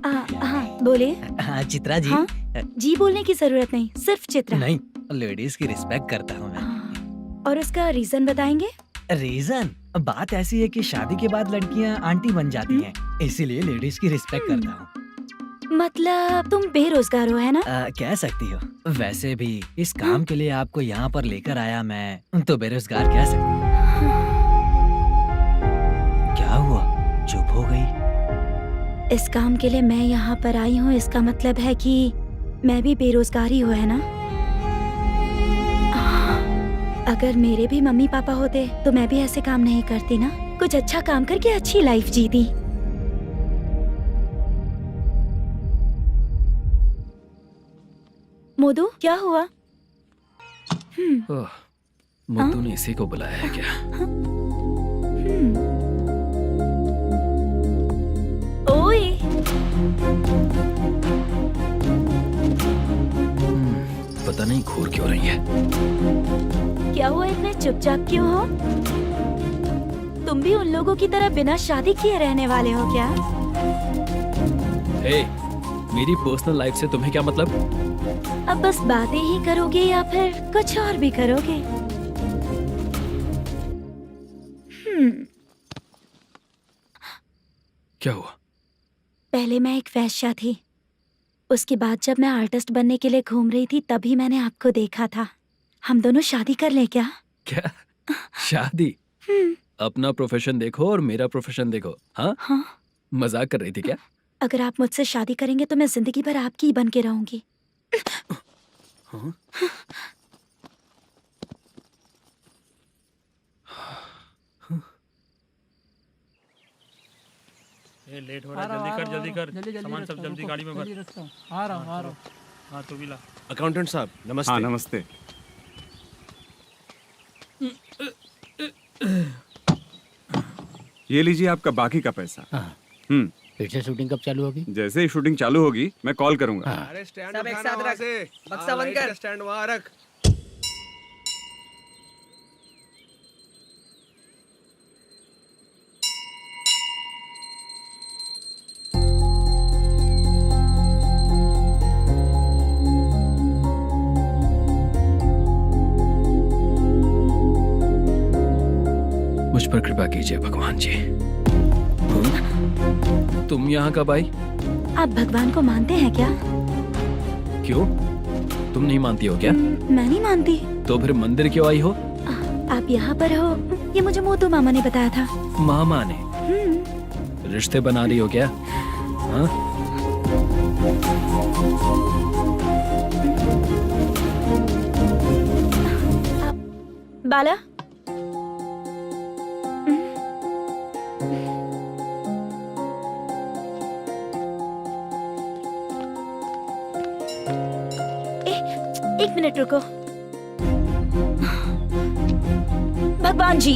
हाँ बोले।
हाँ चित्रा जी।
हाँ? जी बोलने की जरूरत नहीं, सिर्फ चित्रा।
नहीं, लेडीज की रिस्पेक्ट करता हूँ मैं।
और उसका रीजन बताएंगे?
रीजन? बात ऐसी है कि शादी के बाद लड़कियाँ आंटी बन जाती हैं, इसीलिए लेडीज की रिस्पेक्ट करता हूँ।
मतलब तुम बेरोजगार हो, है ना?
कह सकती हो। वैसे भी इस काम के लिए आपको यहाँ पर लेकर आया मैं, तो बेरोजगार कह सकती हूँ। क्या हुआ, चुप हो गई?
इस काम के लिए मैं यहाँ पर आई हूँ, इसका मतलब है कि मैं भी बेरोजगार ही हूँ, है ना? अगर मेरे भी मम्मी पापा होते तो मैं भी ऐसे काम नहीं करती ना। कुछ अच्छा काम करके अच्छी लाइफ जीती। मोदू, क्या हुआ?
मोदू ने इसी को बुलाया है क्या?
ओए।
पता नहीं घूर क्यों रही है।
क्या हुआ, इतने चुपचाप क्यों हो? तुम भी उन लोगों की तरह बिना शादी किए रहने वाले हो क्या?
हे, मेरी पर्सनल लाइफ से तुम्हें क्या मतलब?
अब बस बातें ही करोगे या फिर कुछ और भी करोगे?
क्या हुआ?
पहले मैं एक वेश्या थी, उसके बाद जब मैं आर्टिस्ट बनने के लिए घूम रही थी तभी मैंने आपको देखा था। हम दोनों शादी कर ले क्या?
क्या शादी? अपना प्रोफेशन देखो और मेरा प्रोफेशन देखो। हाँ?
हाँ।
मजाक कर रही थी क्या?
अगर आप मुझसे शादी करेंगे तो मैं जिंदगी भर आपकी ही बन के रहूंगी।
हाँ?
ये लेट हो रहा है, जल्दी कर सामान सब जल्दी गाड़ी में भर।
आ रहा हूँ।
हाँ तू भी ला।
अकाउंटेंट साहब नमस्ते।
हाँ नमस्ते। ये लीजिए आपका बाकी का पैसा।
फिर से शूटिंग कब चालू होगी?
जैसे ही शूटिंग चालू होगी मैं कॉल करूंगा।
अरे स्टैंड सब एक साथ रख, बक्सा बंद कर, स्टैंड वहाँ रख।
मुझ पर कृपा कीजिए भगवान जी। तुम यहाँ कब आई?
आप भगवान को मानते हैं क्या?
क्यों? तुम नहीं मानती हो क्या?
मैं नहीं मानती।
तो फिर मंदिर क्यों आई हो?
आप यहाँ पर हो ये मुझे मोटू मामा ने बताया था।
मामा ने? रिश्ते बना रही हो क्या? हाँ?
बाला, एक मिनट रुको। भगवान जी,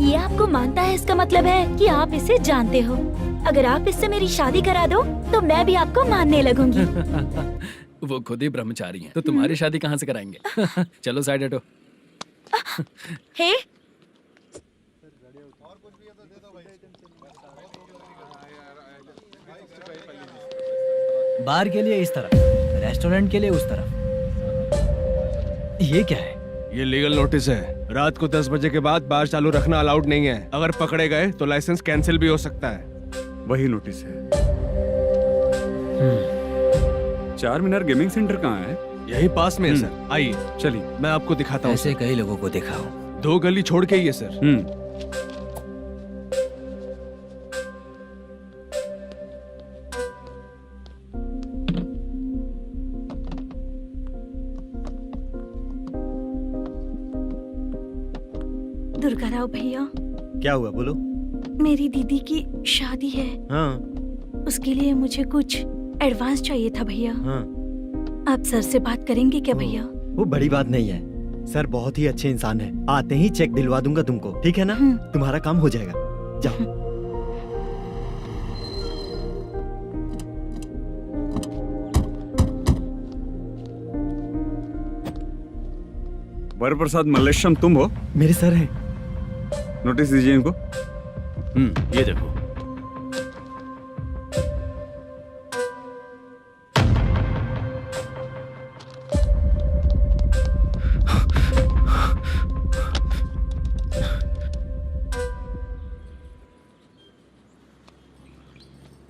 ये आपको मानता है, इसका मतलब है कि आप इसे जानते हो। अगर आप इससे मेरी शादी करा दो तो मैं भी आपको मानने लगूंगी।
वो खुद ही ब्रह्मचारी हैं, तो तुम्हारी शादी कहाँ से कराएंगे? चलो साइड हटो।
हे,
बार के लिए इस तरफ, रेस्टोरेंट के लिए उस तरफ। ये क्या है?
ये लीगल नोटिस है। रात को 10 बजे के बाद बार चालू रखना अलाउड नहीं है। अगर पकड़े गए तो लाइसेंस कैंसिल भी हो सकता है।
वही नोटिस है। चार मीनार गेमिंग सेंटर कहाँ है?
यही पास में है सर। आइए
चलिए
मैं आपको दिखाता हूँ।
ऐसे कई लोगों को देखा हूँ।
2 गली छोड़ के ही है सर।
दुर्गा राव भैया,
क्या हुआ बोलो।
मेरी दीदी की शादी है।
हाँ
उसके लिए मुझे कुछ एडवांस चाहिए था भैया।
हाँ
आप सर से बात करेंगे क्या भैया?
वो बड़ी बात नहीं है। सर बहुत ही अच्छे इंसान है। आते ही चेक दिलवा दूंगा तुमको, ठीक है ना? तुम्हारा काम हो जाएगा। जाओ।
वरप्रसाद मल्लेश्वरम तुम हो?
मेरे सर हैं।
नोटिस दीजिए इनको।
ये देखो।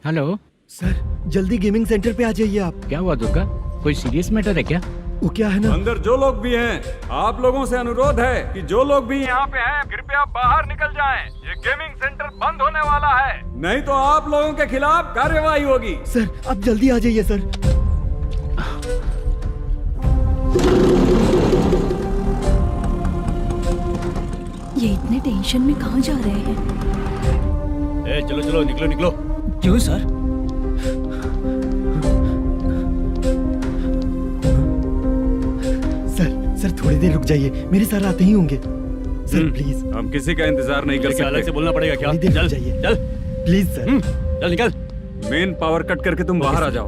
हेलो
सर, जल्दी गेमिंग सेंटर पे आ जाइए आप।
क्या हुआ दुर्गा? कोई सीरियस मैटर है क्या?
वो क्या है ना,
अंदर जो लोग भी हैं, आप लोगों से अनुरोध है कि जो लोग भी यहाँ पे हैं, कृपया बाहर निकल जाएं। ये गेमिंग सेंटर बंद होने वाला है, नहीं तो आप लोगों के खिलाफ कार्यवाही होगी।
सर आप जल्दी आ जाइए सर।
ये इतने टेंशन में कहाँ जा रहे हैं?
चलो चलो निकलो निकलो।
क्यों सर?
सर थोड़ी देर रुक जाइए, मेरे सर आते ही होंगे। Sir please.
हम किसी का इंतजार नहीं कर सकते।
अलग से बोलना पड़ेगा क्या? चल जाइए, चल प्लीज सर। चल निकल।
मेन पावर कट करके तुम बाहर आ जाओ।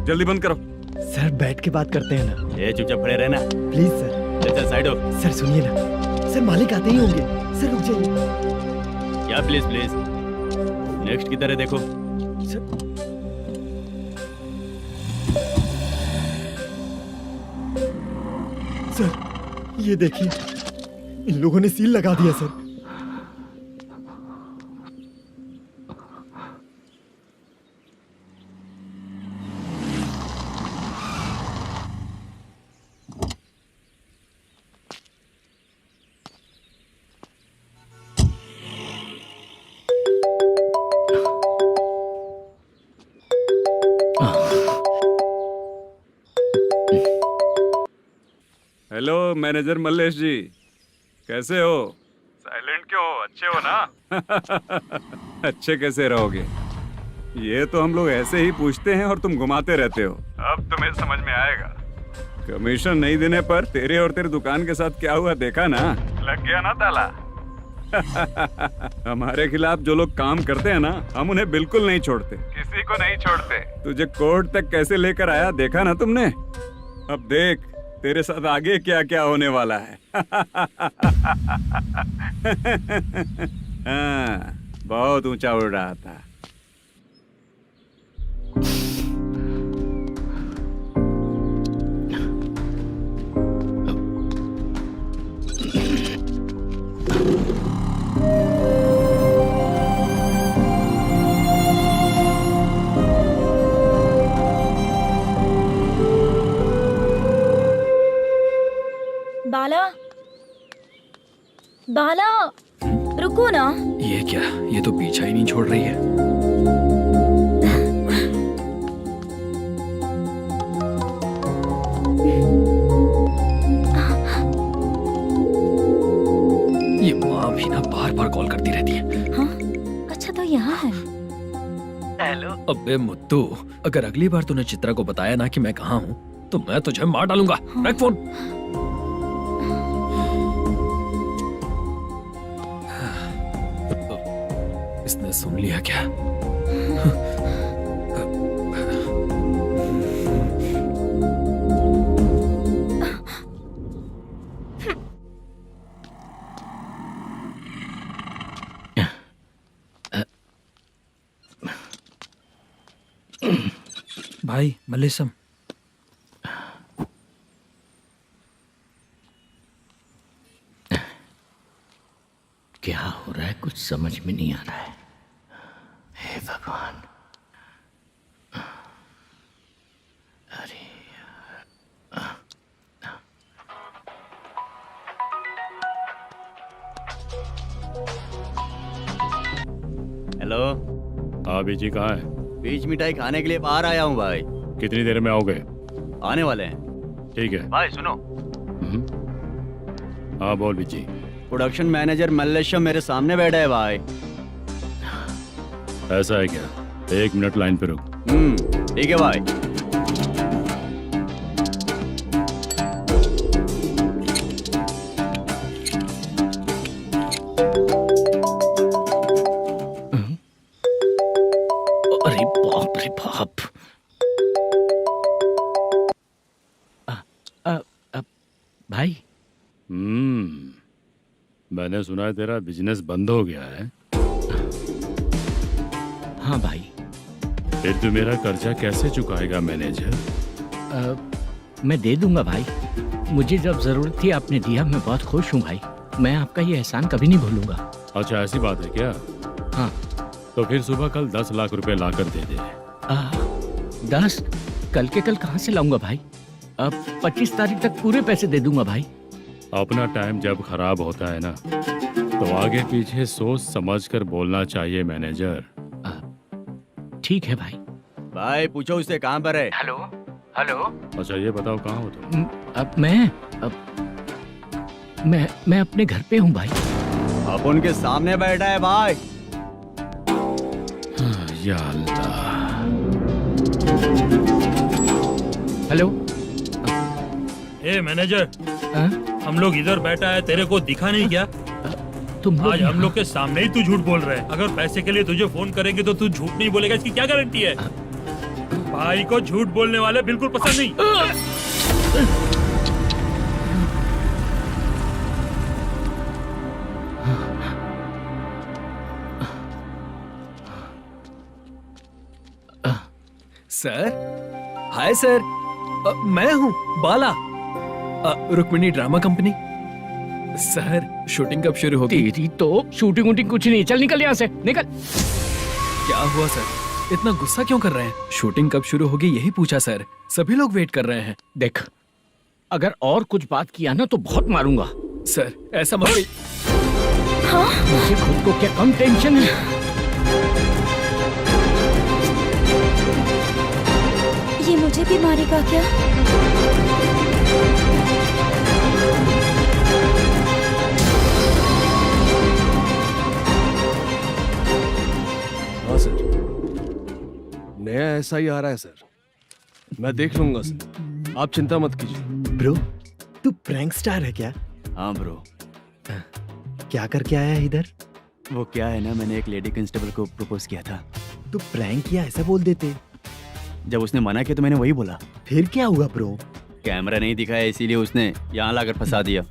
जल्दी बंद करो।
सर बैठ के बात करते हैं ना। ये चुपचाप खड़े रहना प्लीज सर। चल साइड हो। सर सुनिए ना, सर मालिक आते ही होंगे। सर रुक जाइए। क्या प्लीज प्लीज? नेक्स्ट की तरह देखो। सर ये देखिए, इन लोगों ने सील लगा दिया सर।
हेलो मैनेजर मल्लेश जी, कैसे हो? साइलेंट क्यों हो? अच्छे हो ना? अच्छे कैसे रहोगे? ये तो हम लोग ऐसे ही पूछते हैं और तुम घुमाते रहते हो। अब तुम्हें समझ में आएगा। कमीशन नहीं देने पर तेरे और तेरी दुकान के साथ क्या हुआ देखा ना? लग गया ना ताला। हमारे खिलाफ जो लोग काम करते हैं ना, हम उन्हें बिल्कुल नहीं छोड़ते, किसी को नहीं छोड़ते। तुझे कोर्ट तक कैसे लेकर आया देखा ना तुमने? अब देख तेरे साथ आगे क्या क्या होने वाला है। हाँ, बहुत ऊंचा उड़ रहा था।
बाला रुको ना।
ये क्या, ये तो पीछा ही नहीं छोड़ रही है। ये माँ भी ना बार बार कॉल करती रहती है।
हाँ अच्छा तो यहाँ है।
हेलो।
अबे मुत्तू, अगर अगली बार तूने चित्रा को बताया ना कि मैं कहाँ हूँ तो मैं तुझे मार डालूंगा। रख फोन। इसने सुन लिया क्या? भाई मल्लेशम,
क्या हो रहा है कुछ समझ में नहीं आ रहा है। हे भगवान। अरे
हेलो।
हाँ बीजी कहाँ है?
बीच मिठाई खाने के लिए बाहर आया हूँ भाई।
कितनी देर में आओगे?
आने वाले हैं।
ठीक है।
भाई सुनो,
हाँ बोल बीजी।
प्रोडक्शन मैनेजर मल्लेशम मेरे सामने बैठा है भाई।
ऐसा है क्या? 1 मिनट लाइन पे रुक।
ठीक है भाई।
अरे बाप रे बाप। भाई
मैंने सुना है तेरा बिजनेस बंद हो गया है।
हाँ भाई।
फिर तू मेरा कर्जा कैसे चुकाएगा मैनेजर?
मैं दे दूंगा भाई। मुझे जब जरूरत थी आपने दिया, मैं बहुत खुश हूँ भाई। मैं आपका ये एहसान कभी नहीं भूलूंगा।
अच्छा ऐसी बात है क्या?
हाँ।
तो फिर सुबह कल 10 लाख रुपए लाकर दे दे।
10? कल के कल कहाँ से लाऊंगा भाई? अब 25 तारीख तक पूरे पैसे दे दूंगा भाई।
अपना टाइम जब खराब होता है ना तो आगे पीछे सोच समझ कर बोलना चाहिए मैनेजर।
ठीक है भाई।
भाई पूछो उससे कहाँ पर है।
Hello hello.
अच्छा ये बताओ कहाँ हो तुम?
अब मैं अपने घर पे हूँ भाई।
अब उनके सामने बैठा है भाई।
या अल्लाह।
हेलो।
ए मैनेजर, हम लोग इधर बैठा है, तेरे को दिखा नहीं क्या?
तुम
आज हम लोग के सामने ही तू झूठ बोल रहा है। अगर पैसे के लिए तुझे फोन करेंगे तो तू झूठ नहीं बोलेगा, इसकी क्या गारंटी है? भाई को झूठ बोलने वाले बिल्कुल पसंद नहीं।
सर, हाय सर, मैं हूँ Bala, Rukmini drama company. Sir shooting कब शुरू होगी?
तेरी तो शूटिंग वूटिंग कुछ नहीं। चल निकल यहाँ से, निकल।
क्या हुआ सर, इतना गुस्सा क्यों कर रहे हैं? शूटिंग कब शुरू होगी यही पूछा सर, सभी लोग वेट कर रहे हैं।
देख, अगर और कुछ बात किया ना तो बहुत मारूंगा।
सर ऐसा मत।
हाँ?
मुझे खुद को क्या कम टेंशन है?
ये मुझे भी मारेगा क्या?
हाँ सर, नया ऐसा ही आ रहा है सर। मैं देख लूंगा सर, आप चिंता मत कीजिए।
ब्रो, तू प्रैंक स्टार है क्या?
हाँ ब्रो।
क्या करके आया है इधर?
वो क्या है ना, मैंने एक लेडी कांस्टेबल को प्रपोज किया था।
तू प्रैंक किया ऐसा बोल देते।
जब उसने मना किया तो मैंने वही बोला।
फिर क्या हुआ ब्रो?
कैमरा नहीं दिखाया इसीलिए उसने यहाँ लाकर फंसा दिया।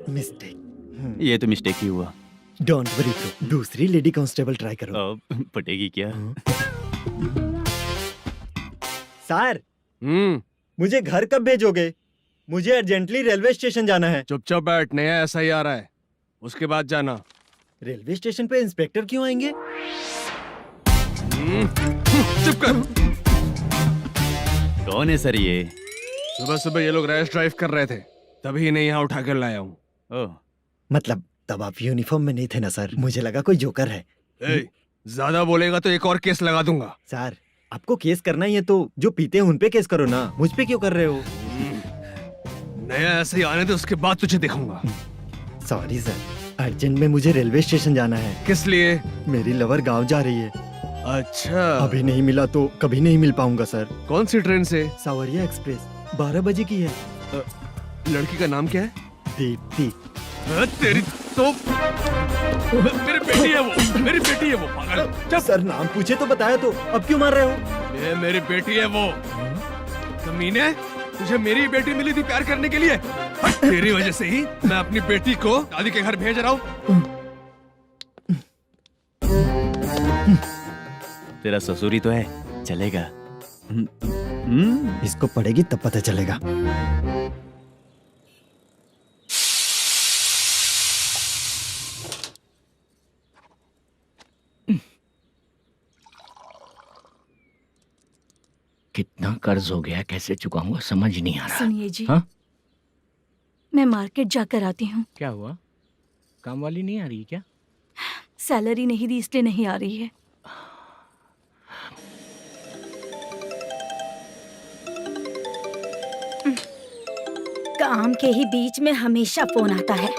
मिस्टेक।
ये तो मिस्टेक ही हुआ।
डोंट वरी ब्रो, दूसरी लेडी कांस्टेबल ट्राई करो।
पटेगी क्या?
सर, मुझे घर कब भेजोगे? मुझे अर्जेंटली रेलवे स्टेशन जाना है।
चुपचाप बैठ, नया ऐसा ही आ रहा है, उसके बाद जाना।
रेलवे स्टेशन पे इंस्पेक्टर क्यों आएंगे?
चुप कर।
कौन है सर ये?
सुबह सुबह ये लोग रैश ड्राइव कर रहे थे, तभी इन्हें यहाँ उठा कर लाया हूँ।
मतलब तब आप यूनिफॉर्म में नहीं थे ना सर, मुझे लगा कोई जोकर है।
ज्यादा बोलेगा तो एक और केस लगा दूंगा।
सर आपको केस करना ही है तो जो पीते हैं उन पे केस करो ना, मुझ पे क्यों कर रहे हो?
नया ऐसे ही आने दे, उसके बाद तुझे दिखाऊंगा।
सॉरी सर, अर्जेंट में मुझे रेलवे स्टेशन जाना है।
किस लिए?
मेरी लवर गांव जा रही है।
अच्छा,
अभी नहीं मिला तो कभी नहीं मिल पाऊंगा सर।
कौन सी ट्रेन से?
सावरिया एक्सप्रेस, 12 बजे की है।
लड़की का नाम क्या है?
दीप्ति।
तेरी तो मेरी बेटी है वो, मेरी बेटी है वो, पागल।
सर नाम पूछे तो बताया तो अब क्यों मार रहे हो?
ये मेरी बेटी है वो। कमीने, तुझे मेरी बेटी मिली थी प्यार करने के लिए। तेरी वजह से ही मैं अपनी बेटी को दादी के घर भेज रहा हूँ।
तेरा ससुरी तो है, चलेगा।
इसको पड़ेगी तब पता चलेगा।
कितना कर्ज हो गया, कैसे चुकाऊंगा समझ नहीं आ रहा।
सुनिए जी,
हाँ?
मैं मार्केट जाकर आती हूँ।
क्या हुआ? काम वाली नहीं आ रही क्या?
सैलरी नहीं दी इसलिए नहीं आ रही है।
काम के ही बीच में हमेशा फोन आता है।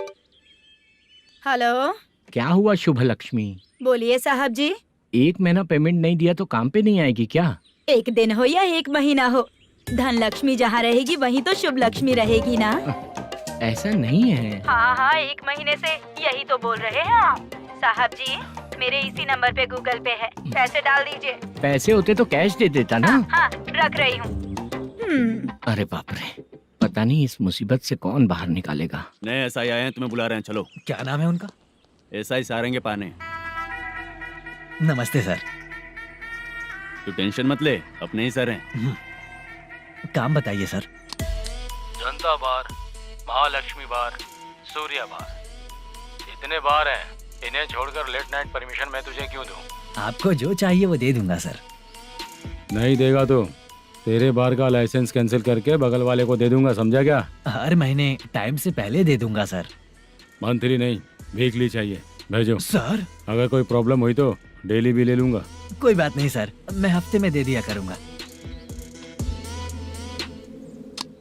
हेलो,
क्या हुआ शुभ लक्ष्मी?
बोलिए साहब जी।
1 महीना पेमेंट नहीं दिया तो काम पे नहीं आएगी क्या?
1 दिन हो या 1 महीना हो, धन लक्ष्मी जहाँ रहेगी वहीं तो शुभ लक्ष्मी रहेगी ना।
ऐसा नहीं है।
हाँ, 1 महीने से यही तो बोल रहे हैं आप। साहब जी, मेरे इसी नंबर पे गूगल पे है, पैसे डाल दीजिए।
पैसे होते तो कैश दे देता ना।
हाँ, रख रही हूँ।
अरे बाप रे, पता नहीं इस मुसीबत से कौन बाहर निकालेगा।
नए एसआई आए हैं, तुम्हें बुला रहे हैं, चलो।
क्या नाम है उनका?
एसआई सारंगे पाने।
नमस्ते सर।
तू टेंशन मत ले, अपने ही सर हैं।
काम बताइए सर।
जनता बार, महालक्ष्मी बार, सूर्या बार, इतने बार हैं। इन्हें छोड़कर लेट नाइट परमिशन मैं तुझे क्यों दूं?
आपको जो चाहिए वो दे दूंगा सर।
नहीं देगा तो तेरे बार का लाइसेंस कैंसिल करके बगल वाले को दे दूंगा, समझा क्या?
हर महीने टाइम से पहले दे दूंगा सर।
मंथली नहीं, वीकली चाहिए, भेजो।
सर
अगर कोई प्रॉब्लम हुई तो डेली भी ले लूंगा।
कोई बात नहीं सर, मैं हफ्ते में दे दिया करूंगा।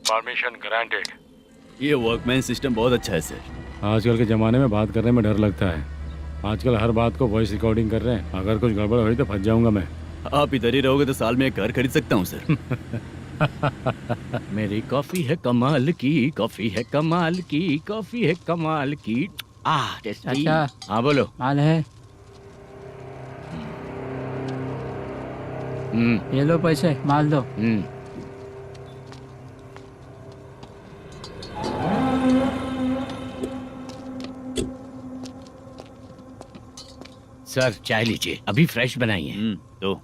Permission granted.
ये वर्कमैन सिस्टम बहुत अच्छा है सर।
आजकल के ज़माने में बात करने में डर लगता है। आजकल हर बात को वॉइस रिकॉर्डिंग कर रहे हैं। अगर कुछ गड़बड़ हुई तो फंस जाऊंगा मैं।
आप इधर ही रहोगे तो साल में एक घर खरीद सकता हूँ सर।
मेरी कॉफी है कमाल की, कॉफी है कमाल की, कॉफी है कमाल की। टेस्टी।
अच्छा।
हाँ बोलो।
माल है। ये लो पैसे, माल दो।
सर चाय लीजिए, अभी फ्रेश बनाई है।
तो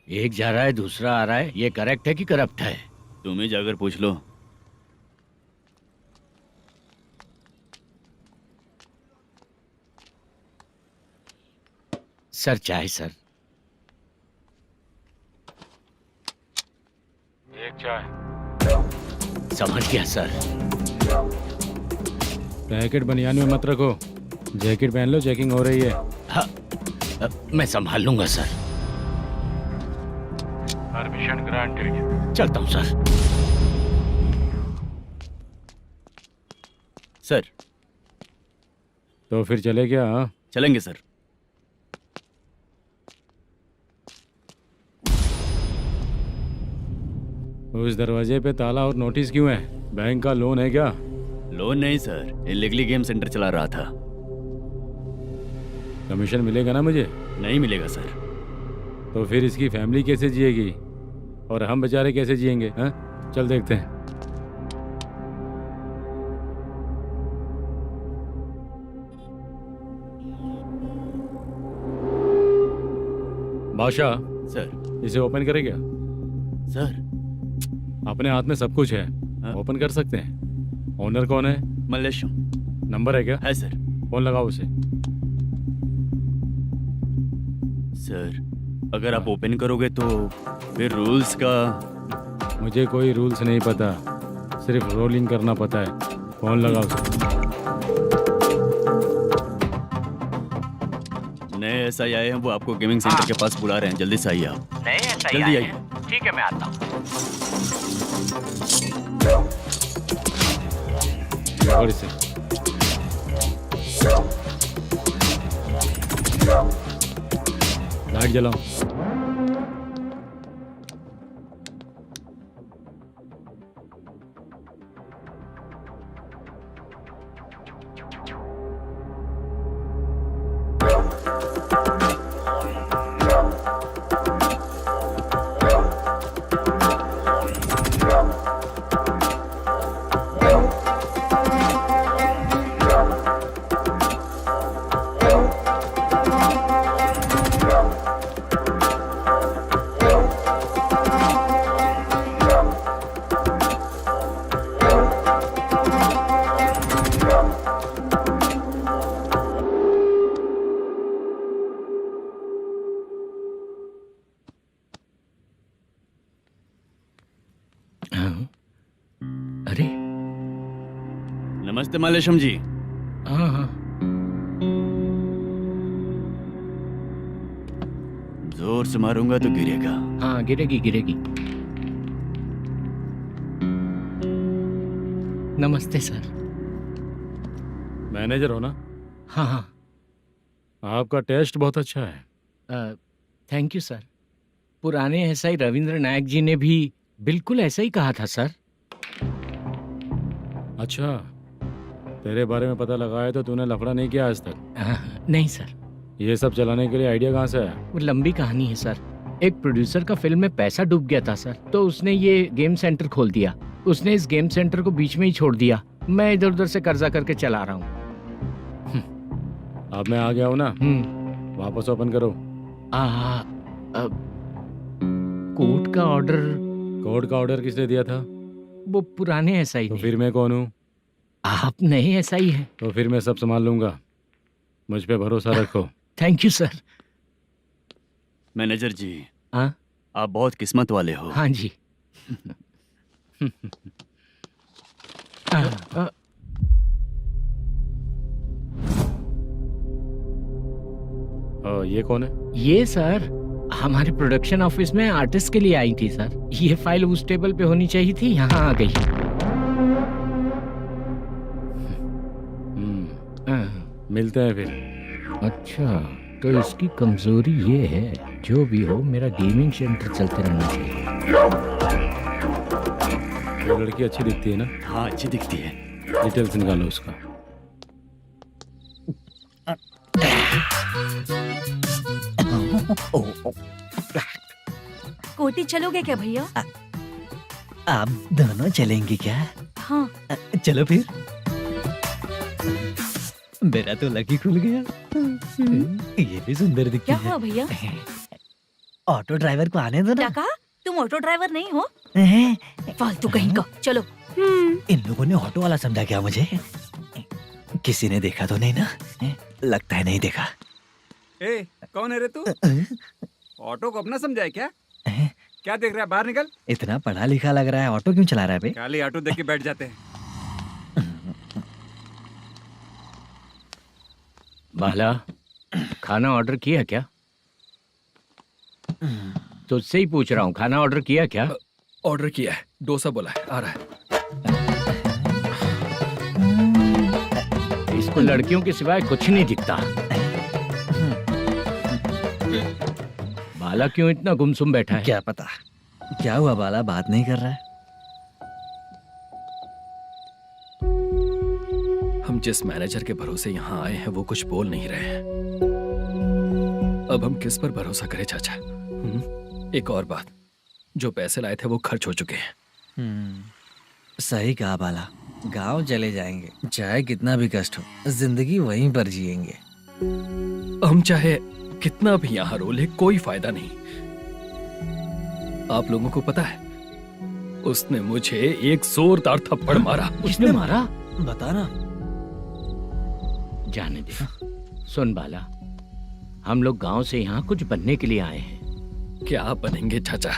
एक जा रहा है दूसरा आ रहा है, ये करेक्ट है कि करप्ट है?
तुम ही जाकर पूछ लो।
सर चाय सर।
एक चाय।
समझ गया सर।
पैकेट बनियान में मत रखो, जैकेट पहन लो, चेकिंग हो रही है।
हाँ, मैं संभाल लूंगा सर।
Permission granted.
चलता हूँ सर।
सर
तो फिर चले क्या? हाँ
चलेंगे सर।
उस दरवाजे पे ताला और नोटिस क्यों है? बैंक का लोन है क्या?
लोन नहीं सर, इलीगली गेम सेंटर चला रहा था।
कमीशन मिलेगा ना मुझे?
नहीं मिलेगा सर।
तो फिर इसकी फैमिली कैसे जिएगी और हम बेचारे कैसे जिएंगे? हाँ चल देखते हैं। बादशाह
सर।
इसे ओपन करे क्या?
सर
अपने हाथ में सब कुछ है, ओपन कर सकते हैं। ओनर कौन है?
मल्लेशम।
नंबर है क्या?
है सर।
फोन लगाओ उसे।
सर अगर आप ओपन करोगे तो फिर रूल्स का
मुझे कोई रूल्स नहीं पता, सिर्फ रोलिंग करना पता है। फोन लगाओ उसे।
नए SI आए हैं, वो आपको गेमिंग सेंटर के पास बुला रहे हैं, जल्दी से आइए आप।
नए SI
जल्दी
आए
आइए।
हैं। ठीक है, मैं आता हूँ।
पकड़ इसे। लाइट जलाओ।
अरे
नमस्ते मालेशम जी।
हाँ हाँ,
जोर से मारूंगा तो गिरेगा।
हाँ गिरेगी गिरेगी। नमस्ते सर।
मैनेजर हो ना?
हाँ हाँ।
आपका टेस्ट बहुत अच्छा है।
Thank you sir. पुराने SI रविंद्र नायक जी ने भी बिल्कुल ऐसा ही कहा था सर।
अच्छा, तेरे बारे में पता लगा है तो तूने लफड़ा नहीं किया आज तक?
नहीं सर।
ये सब चलाने के लिए आइडिया कहाँ से आया?
वो लंबी कहानी है सर। एक प्रोड्यूसर का फिल्म में पैसा डूब गया था सर, तो उसने ये गेम सेंटर खोल दिया। उसने इस गेम सेंटर को बीच में ही छोड़ दिया। मैं इधर उधर से कर्जा करके चला रहा हूँ।
अब मैं आ गया हूँ ना, वापस ओपन करो।
कोर्ट का ऑर्डर।
कोर्ट का ऑर्डर किसने दिया था?
वो पुराने SI
तो
ने।
फिर मैं कौन हूँ?
आप नए SI हैं।
तो फिर मैं सब संभाल लूंगा, मुझ पे भरोसा रखो।
Thank you sir.
मैनेजर जी,
हाँ
आप बहुत किस्मत वाले हो।
हाँ जी।
ये कौन है?
ये सर हमारे प्रोडक्शन ऑफिस में आर्टिस्ट के लिए आई थी सर। ये फाइल उस टेबल पे होनी चाहिए थी, यहाँ आ गई।
मिलते हैं फिर।
अच्छा, तो इसकी कमजोरी ये है, जो भी हो मेरा गेमिंग सेंटर चलते रहना चाहिए।
वो लड़की अच्छी दिखती है ना?
हाँ अच्छी दिखती है।
डिटेल्स निकालो उसका।
कोटी चलोगे क्या भैया?
आप दोनों चलेंगे क्या?
हाँ।
चलो फिर। मेरा तो लकी खुल गया। ये भी सुंदर दिखती
क्या
है।
हुआ भैया?
ऑटो ड्राइवर को आने दो
क्या
ना।
कहा? तुम ऑटो ड्राइवर नहीं हो? फालतू कहीं का। चलो।
इन लोगों ने ऑटो वाला समझा क्या मुझे? किसी ने देखा तो नहीं ना? लगता है नहीं देखा।
ए, कौन है रे तू? ऑटो को अपना समझा है क्या? क्या देख रहा है? बाहर निकल।
इतना पढ़ा लिखा लग रहा है, ऑटो क्यों चला रहा है बे?
खाली ऑटो देख के बैठ जाते हैं।
बाला, खाना ऑर्डर किया क्या? तुझसे ही पूछ रहा हूँ, खाना ऑर्डर किया क्या?
ऑर्डर किया है, डोसा बोला है, आ रहा है।
इसको लड़कियों के सिवाय कुछ नहीं दिखता। बाला क्यों इतना गुमसुम बैठा है?
क्या पता क्या हुआ, बाला बात नहीं कर रहा है।
हम जिस मैनेजर के भरोसे यहाँ आए हैं वो कुछ बोल नहीं रहे हैं। अब हम किस पर भरोसा करें चाचा? एक और बात, जो पैसे लाए थे वो खर्च हो चुके हैं।
सही कहा बाला, गांव चले जाएंगे, चाहे कितना भी कष्ट हो, जिंदगी वहीं पर जिएंगे।
हम चाहे कितना भी यहाँ रो ले, कोई फायदा नहीं। आप लोगों को पता है, उसने मुझे एक जोरदार थप्पड़ मारा।
उसने मारा?
बता ना।
जाने दे। सुन बाला, हम लोग गांव से यहाँ कुछ बनने के लिए आए हैं।
क्या बनेंगे चाचा?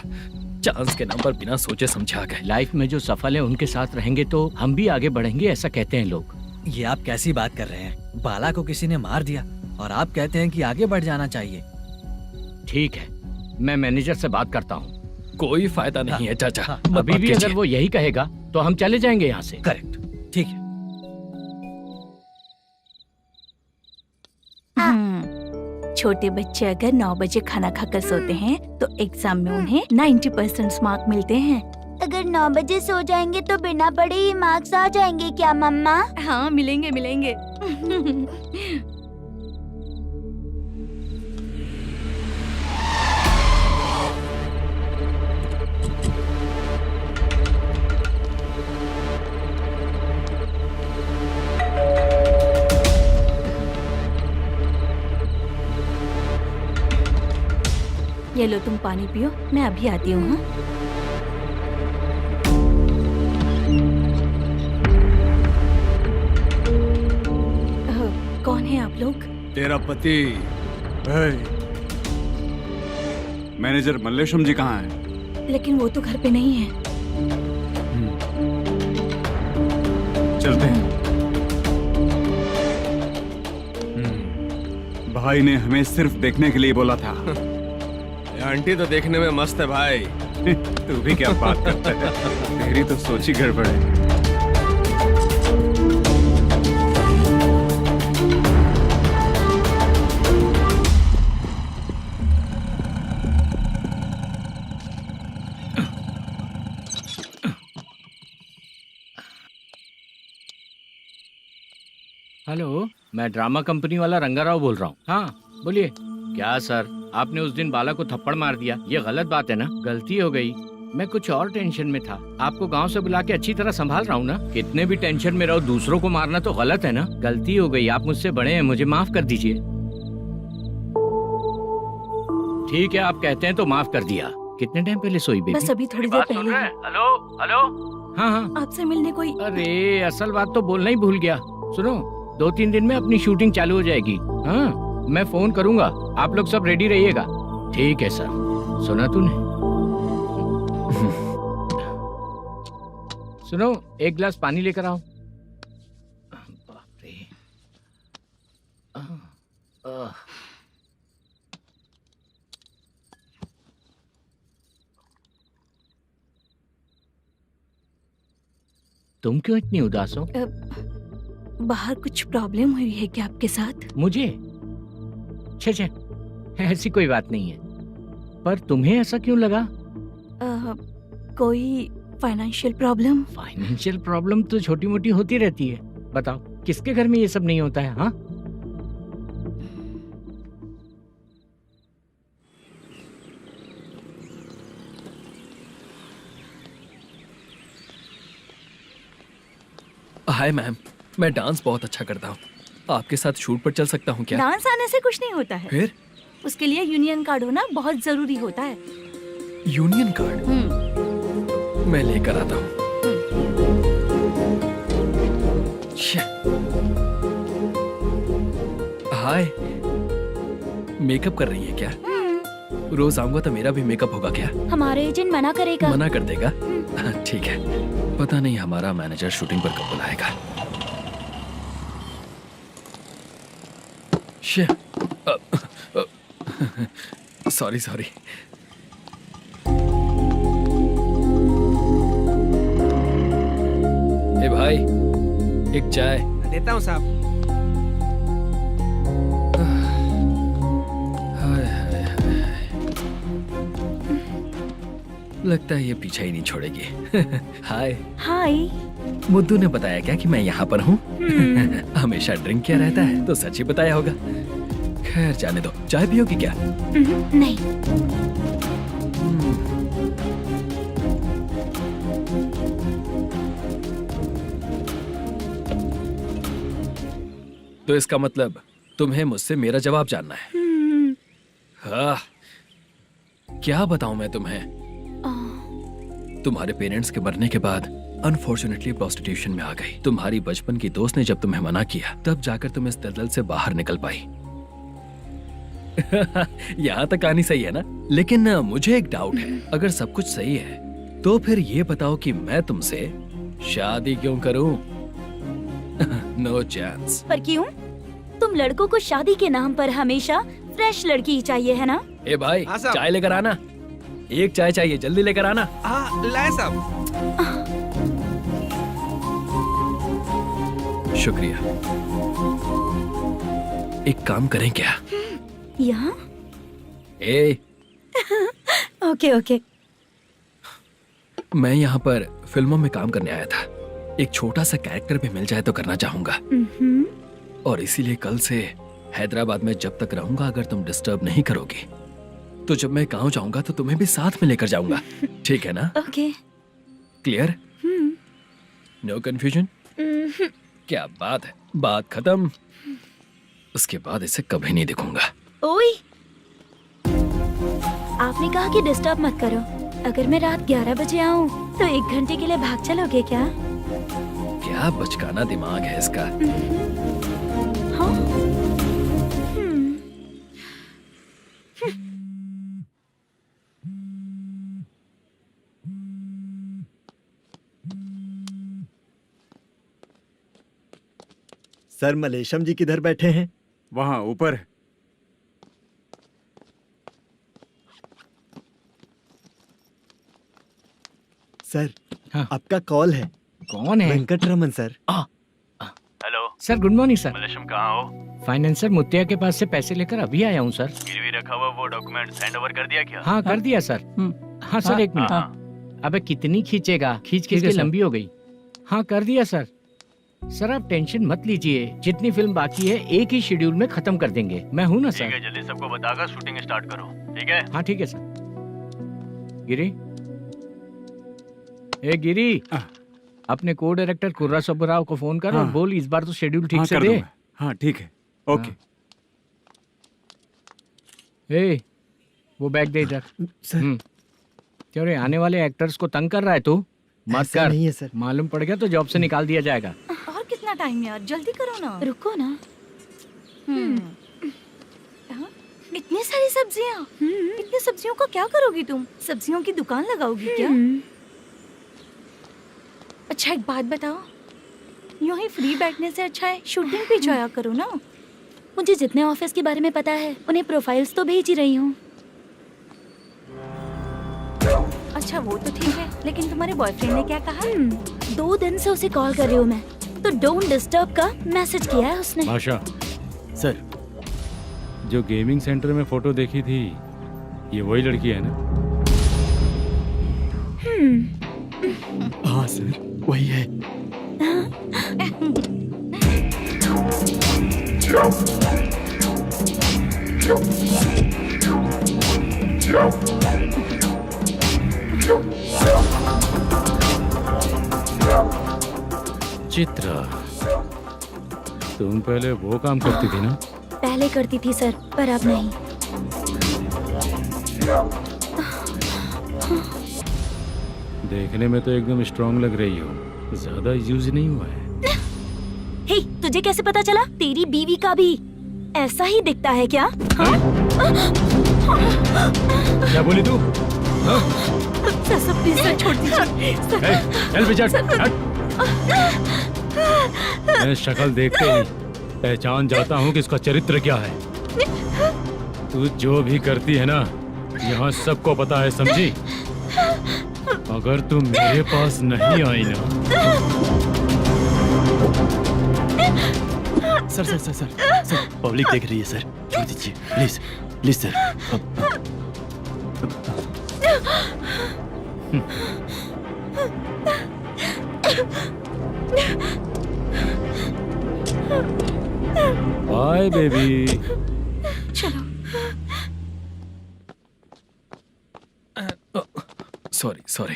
चांस के नाम पर बिना सोचे समझे आ गए।
लाइफ में जो सफल है उनके साथ रहेंगे तो हम भी आगे बढ़ेंगे, ऐसा कहते हैं लोग।
ये आप कैसी बात कर रहे हैं? बाला को किसी ने मार दिया और आप कहते हैं कि आगे बढ़ जाना चाहिए।
ठीक है, मैं मैनेजर से बात करता हूँ।
कोई फायदा नहीं है चाचा।
अभी भी अगर वो यही कहेगा तो हम चले जाएंगे यहाँ से।
करेक्ट, ठीक है।
छोटे बच्चे अगर 9 बजे खाना खाकर सोते हैं तो एग्जाम में उन्हें 90% मार्क मिलते हैं।
अगर 9 बजे सो जाएंगे तो बिना पढ़े ही मार्क्स आ जाएंगे क्या मम्मा?
हाँ, मिलेंगे मिलेंगे। ये लो, तुम पानी पियो, मैं अभी आती हूँ। हाँ? कौन है आप लोग?
तेरा पति। मैनेजर मल्लेशम जी कहाँ हैं?
लेकिन वो तो घर पे नहीं है।
चलते हैं। भाई ने हमें सिर्फ देखने के लिए बोला था।
आंटी तो देखने में मस्त है भाई।
तू भी क्या बात करता है? तेरी तो सोच ही गड़बड़ है।
हेलो, मैं ड्रामा कंपनी वाला रंगाराव बोल रहा हूँ। हाँ बोलिए। क्या सर, आपने उस दिन बाला को थप्पड़ मार दिया, ये गलत बात है ना? गलती हो गई, मैं कुछ और टेंशन में था। आपको गांव से बुला के अच्छी तरह संभाल रहा हूँ ना। कितने भी टेंशन में रहो, दूसरों को मारना तो गलत है ना। गलती हो गई, आप मुझसे बड़े हैं, मुझे माफ कर दीजिए। ठीक है, आप कहते हैं तो माफ कर दिया। कितने टाइम पहले सोई बेबी?
बस अभी थोड़ी देर पहले।
Hello hello. हाँ हाँ,
आपसे मिलने कोई।
अरे असल बात तो बोलना ही भूल गया। सुनो, 2-3 दिन में अपनी शूटिंग चालू हो जाएगी। हाँ, मैं फोन करूंगा, आप लोग सब रेडी रहिएगा। ठीक है सर। सुना तूने? सुनो, एक गिलास पानी लेकर आओ। बाप रे। तुम क्यों इतनी उदास हो?
बाहर कुछ प्रॉब्लम हुई है क्या आपके साथ?
मुझे? छे, ऐसी कोई बात नहीं है। पर तुम्हें ऐसा क्यों लगा?
कोई फाइनेंशियल प्रॉब्लम?
फाइनेंशियल प्रॉब्लम तो छोटी मोटी होती रहती है। बताओ, किसके घर में ये सब नहीं होता है? हाँ,
हाय मैम, मैं डांस बहुत अच्छा करता हूँ। आपके साथ शूट पर चल सकता हूँ क्या?
डांस आने से कुछ नहीं होता है।
फिर?
उसके लिए यूनियन कार्ड होना बहुत जरूरी होता है।
Union card? मैं लेकर आता हूँ। हाय, मेकअप कर रही है क्या? रोज आऊंगा तो मेरा भी मेकअप होगा क्या?
हमारे एजेंट मना करेगा।
मना कर देगा? ठीक है, पता नहीं हमारा मैनेजर शूटिंग पर कब बुलाएगा। सॉरी। ए भाई, एक चाय।
देता हूँ साहब।
लगता है ये पीछा ही नहीं छोड़ेगी। हाय।
हाय।
मुद्दू ने बताया क्या कि मैं यहाँ पर हूँ? हमेशा ड्रिंक किया रहता है तो सच ही बताया होगा। खैर जाने दो, चाय पियोगी क्या?
नहीं।
तो इसका मतलब तुम्हें मुझसे मेरा जवाब जानना है? हाँ, क्या बताऊं मैं तुम्हें? तुम्हारे पेरेंट्स के मरने के बाद अनफॉर्चुनेटली प्रोस्टिट्यूशन में आ गई। तुम्हारी बचपन की दोस्त ने जब तुम्हें मना किया, तब जाकर तुम इस दलदल से बाहर निकल पाई। यहाँ तक कहानी सही है ना, लेकिन मुझे एक डाउट है। अगर सब कुछ सही है तो फिर ये बताओ कि मैं तुमसे शादी क्यों करूं? No chance.
पर क्यों? तुम लड़कों को शादी के नाम पर हमेशा फ्रेश लड़की ही चाहिए है ना?
ए भाई,
हाँ साहब।
चाय लेकर आना। एक चाय चाहिए, जल्दी लेकर आना।
हाँ लाए साहब।
शुक्रिया। एक काम करें क्या?
यहाँ?
ए,
ओके ओके।
मैं यहाँ पर फिल्मों में काम करने आया था। एक छोटा सा कैरेक्टर भी मिल जाए तो करना चाहूंगा, और इसीलिए कल से हैदराबाद में जब तक रहूंगा, अगर तुम डिस्टर्ब नहीं करोगी तो जब मैं गांव जाऊंगा तो तुम्हें भी साथ में लेकर जाऊंगा। ठीक है ना?
ओके।
क्लियर? No confusion? क्या बात है, बात खत्म। उसके बाद इसे कभी नहीं दिखूंगा।
ओए, आपने कहा कि डिस्टर्ब मत करो। अगर मैं रात 11 बजे आऊँ तो 1 घंटे के लिए भाग चलोगे क्या?
क्या बचकाना दिमाग है इसका।
हाँ?
सर, मलेशम जी किधर बैठे हैं?
वहाँ ऊपर।
सर, आपका कॉल है।
कौन है?
Venkataraman sir.
Hello
sir good morning sir.
Malesham कहाँ हो?
फाइनेंसर मुत्तिया के पास से पैसे लेकर अभी आया हूँ सर।
गिरवी रखा हुआ वो डॉक्यूमेंट हैंड ओवर कर दिया क्या?
हाँ कर दिया सर। हाँ सर, 1 मिनट। अबे कितनी खींचेगा, खींच खींच के लंबी हो गई। हाँ कर दिया सर। सर आप टेंशन मत लीजिए, जितनी फिल्म बाकी है एक ही शेड्यूल में खत्म कर देंगे। मैं हूँ ना सर।
ठीक है, जल्दी सबको बताकर शूटिंग स्टार्ट करो। ठीक है?
हाँ ठीक है सर। गिरी, ए गिरी, अपने को डायरेक्टर कुर्रा सुब्बराव को फोन कर और बोल इस बार तो शेड्यूल ठीक से दे।
हाँ ठीक है, ओके।
ए, वो बैग दे इधर। क्यों रे, आने वाले एक्टर्स को तंग कर रहा है तू? मत
ऐसा
कर।
नहीं है सर।
मालूम पड़ गया तो जॉब से निकाल दिया जाएगा।
और कितना टाइम यार, जल्दी करो ना।
रुको ना।
हाँ? इतनी सारी सब्जियाँ, इतनी सब्जियों का क्या करोगी तुम? सब्जियों की दुकान लगाओगी क्या? अच्छा एक बात बताओ, यूं ही फ्री बैठने से अच्छा है शूटिंग पे जाया करो ना।
मुझे जितने ऑफिस के बारे में पता है उन्हें प्रोफाइल्स तो भेज ही रही हूँ।
अच्छा वो तो ठीक है, लेकिन तुम्हारे बॉयफ्रेंड ने क्या कहा?
2 दिन से उसे कॉल कर रही हूँ मैं, तो डोंट डिस्टर्ब का मैसेज किया है उसने।
भाषा
सर,
जो गेमिंग सेंटर में फोटो देखी थी, ये वही लड़की है ना?
हाँ सर, वही है।
चित्रा, तुम पहले वो काम करती थी ना?
पहले करती थी सर, पर अब नहीं।
देखने में तो एकदम स्ट्रांग लग रही हो, ज्यादा यूज नहीं हुआ है।
हे, तुझे कैसे पता चला? तेरी बीवी का भी ऐसा ही दिखता है क्या? हाँ?
क्या बोली तू?
सर प्लीज सर, छोड़ दीजिए।
चल बेटा, मैं शक्ल देखते ही पहचान जाता हूँ कि इसका चरित्र क्या है। तू जो भी करती है ना, यहाँ सबको पता है, समझी? अगर तू मेरे पास नहीं आई ना।
Sir sir sir sir sir, public देख रही है सर, छोड़ दीजिए please please sir.
Bye baby.
चलो।
Sorry sorry.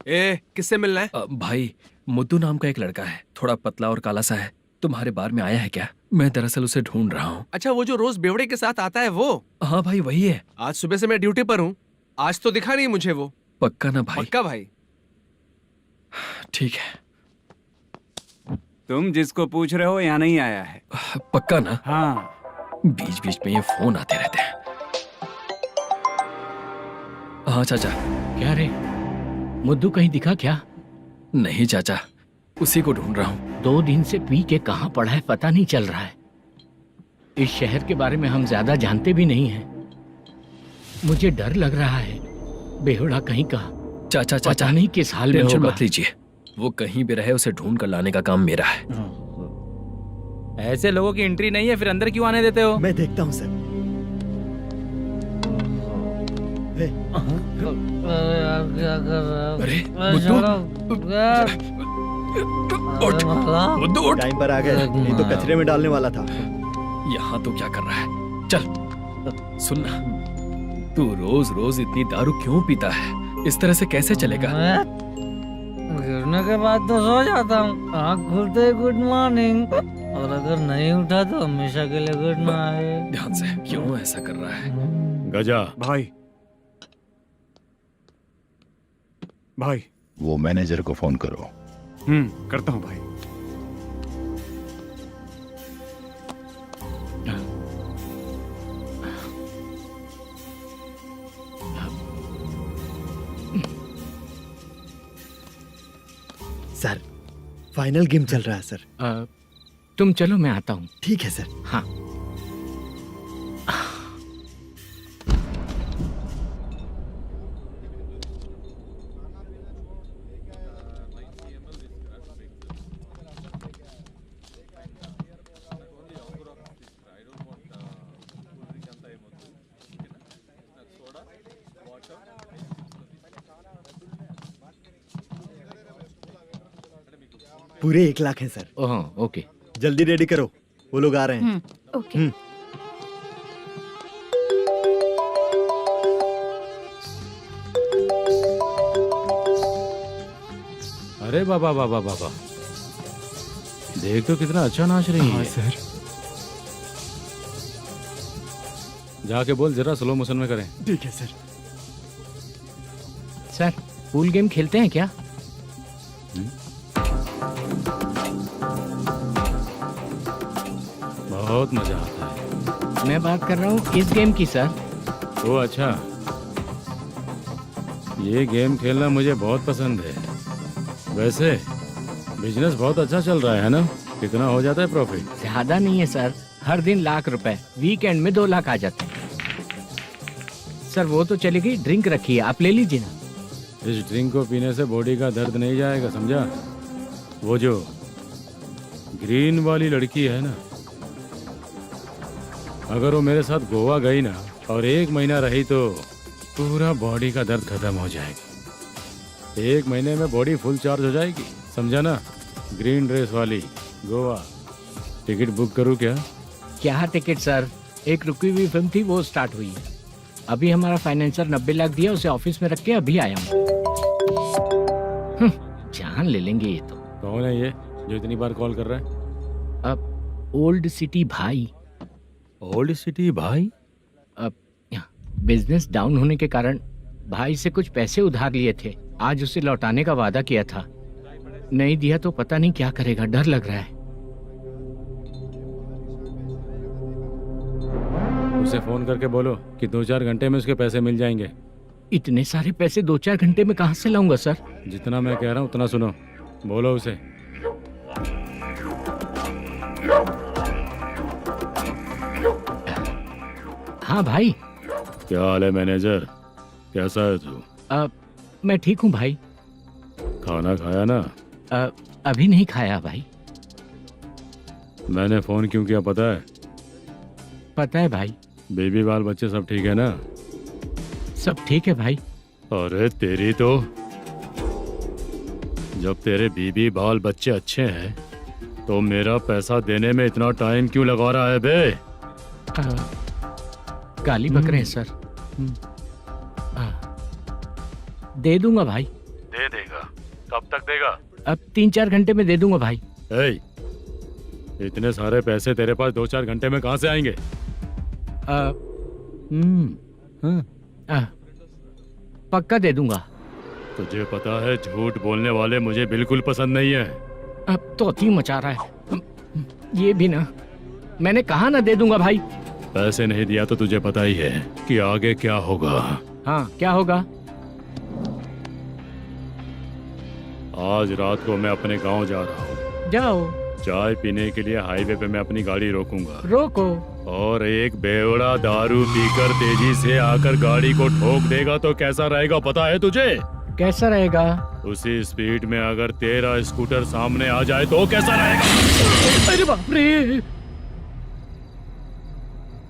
ए, किससे मिलना है?
भाई, मुद्दू नाम का एक लड़का है, थोड़ा पतला और काला सा है। तुम्हारे बार में आया है क्या? मैं दरअसल उसे ढूंढ रहा हूँ।
अच्छा, वो जो रोज बेवड़े के साथ आता है वो?
हाँ भाई वही है।
आज सुबह से मैं ड्यूटी पर हूँ, आज तो दिखा नहीं मुझे वो।
पक्का ना भाई?
पक्का भाई।
ठीक है।
तुम जिसको पूछ रहे हो यहाँ नहीं आया है।
पक्का ना?
हाँ।
बीच बीच में ये फोन आते रहते हैं। हाँ चाचा।
क्या रे, मुद्दू कहीं दिखा क्या?
नहीं चाचा, उसी को ढूंढ रहा हूँ।
2 दिन से पी के कहाँ पड़ा है पता नहीं चल रहा है। इस शहर के बारे में हम ज्यादा जानते भी नहीं हैं। मुझे डर लग रहा है, बेहुड़ा कहीं का।
चाचा
पता नहीं किस हाल में
टेंशन
होगा।
मत लीजिए, वो कहीं भी रहे उसे ढूंढ कर लाने का काम मेरा है।
ऐसे लोगों की एंट्री नहीं है, फिर अंदर क्यों आने देते हो?
मैं देखता हूँ सर।
अरे
मुद्दू टाइम पर आ गए, नहीं तो कचरे में डालने वाला था।
यहाँ तो क्या कर रहा है? चल सुनना, तू रोज रोज इतनी दारू क्यों पीता है? इस तरह से कैसे चलेगा?
गिरने के बाद तो सो जाता हूँ, आँख खुलते ही गुड मॉर्निंग, और अगर नहीं उठा तो हमेशा के लिए गुड नाइट।
ध्यान से, क्यों ऐसा कर रहा है?
गजा भाई, भाई
वो मैनेजर को फोन करो।
करता हूँ भाई।
सर फाइनल गेम चल रहा है सर।
तुम चलो, मैं आता हूँ।
ठीक है सर।
हाँ।
पूरे 1 लाख हैं सर।
ओह ओके,
जल्दी रेडी करो, वो लोग आ रहे हैं।
ओके।
अरे बाबा बाबा बाबा, देख तो कितना अच्छा नाच रही है।
सर
जाके बोल जरा स्लो मोशन में करें।
ठीक है सर।
सर पूल गेम खेलते हैं क्या?
बहुत मजा आता है।
मैं बात कर रहा हूँ इस गेम की सर।
ओ अच्छा, ये गेम खेलना मुझे बहुत पसंद है। वैसे बिजनेस बहुत अच्छा चल रहा है ना? कितना हो जाता है प्रॉफिट?
ज्यादा नहीं है सर, हर दिन लाख रुपए, वीकेंड में 2 लाख आ जाते हैं। सर वो तो चलेगी, ड्रिंक रखी है, आप ले लीजिए ना।
इस ड्रिंक को पीने से बॉडी का दर्द नहीं जाएगा, समझा? वो जो ग्रीन वाली लड़की है ना, अगर वो मेरे साथ गोवा गई ना और 1 महीना रही तो पूरा बॉडी का दर्द खत्म हो जाएगा। 1 महीने में बॉडी फुल चार्ज हो जाएगी, समझा ना? ग्रीन ड्रेस वाली गोवा। टिकट बुक करूँ क्या?
क्या टिकट सर, एक रुकी हुई फिल्म थी, वो स्टार्ट हुई है। अभी हमारा फाइनेंसर 90 लाख दिया, उसे ऑफिस में रख के अभी आया हूँ। जान ले लेंगे ये तो।
कौन है ये जो इतनी बार कॉल कर रहा है?
अब ओल्ड सिटी भाई।
ओल्ड सिटी भाई?
अब बिजनेस डाउन होने के कारण भाई से कुछ पैसे उधार लिए थे, आज उसे लौटाने का वादा किया था। नहीं दिया तो पता नहीं क्या करेगा, डर लग रहा है।
उसे फोन करके बोलो कि 2-4 घंटे में उसके पैसे मिल जाएंगे।
इतने सारे पैसे 2-4 घंटे में कहाँ से लाऊंगा सर?
जितना मैं कह रहा हूँ उतना सुनो, बोलो उसे।
हाँ भाई।
क्या हाल है मैनेजर, कैसा है तू?
मैं ठीक हूँ भाई।
खाना खाया ना?
अभी नहीं खाया भाई।
मैंने फोन क्यों किया पता है?
पता है भाई।
बेबी बाल बच्चे सब ठीक है ना?
सब ठीक है भाई।
अरे तेरी तो, जब तेरे बीबी बाल बच्चे अच्छे हैं तो मेरा पैसा देने में इतना टाइम क्यों लगा रहा है बे?
गाली बक रहे हैं सर। दे दूंगा भाई।
दे देगा? कब तक देगा?
अब 3-4 घंटे में दे दूंगा भाई।
इतने सारे पैसे तेरे पास 2-4 घंटे में कहाँ से आएंगे?
पक्का दे दूंगा।
तुझे पता है झूठ बोलने वाले मुझे बिल्कुल पसंद नहीं है।
अब तोती मचा रहा है ये भी ना। मैंने कहा ना दे दूंगा भाई।
पैसे नहीं दिया तो तुझे पता ही है कि आगे क्या होगा।
हाँ क्या होगा?
आज रात को मैं अपने गांव जा रहा हूँ।
जाओ।
चाय पीने के लिए हाईवे पे मैं अपनी गाड़ी रोकूंगा।
रोको।
और एक बेवड़ा दारू पीकर तेजी से आकर गाड़ी को ठोक देगा तो कैसा रहेगा पता है तुझे?
कैसा रहेगा?
उसी स्पीड में अगर तेरा स्कूटर सामने आ जाए तो कैसा रहेगा?
अरे बाप रे।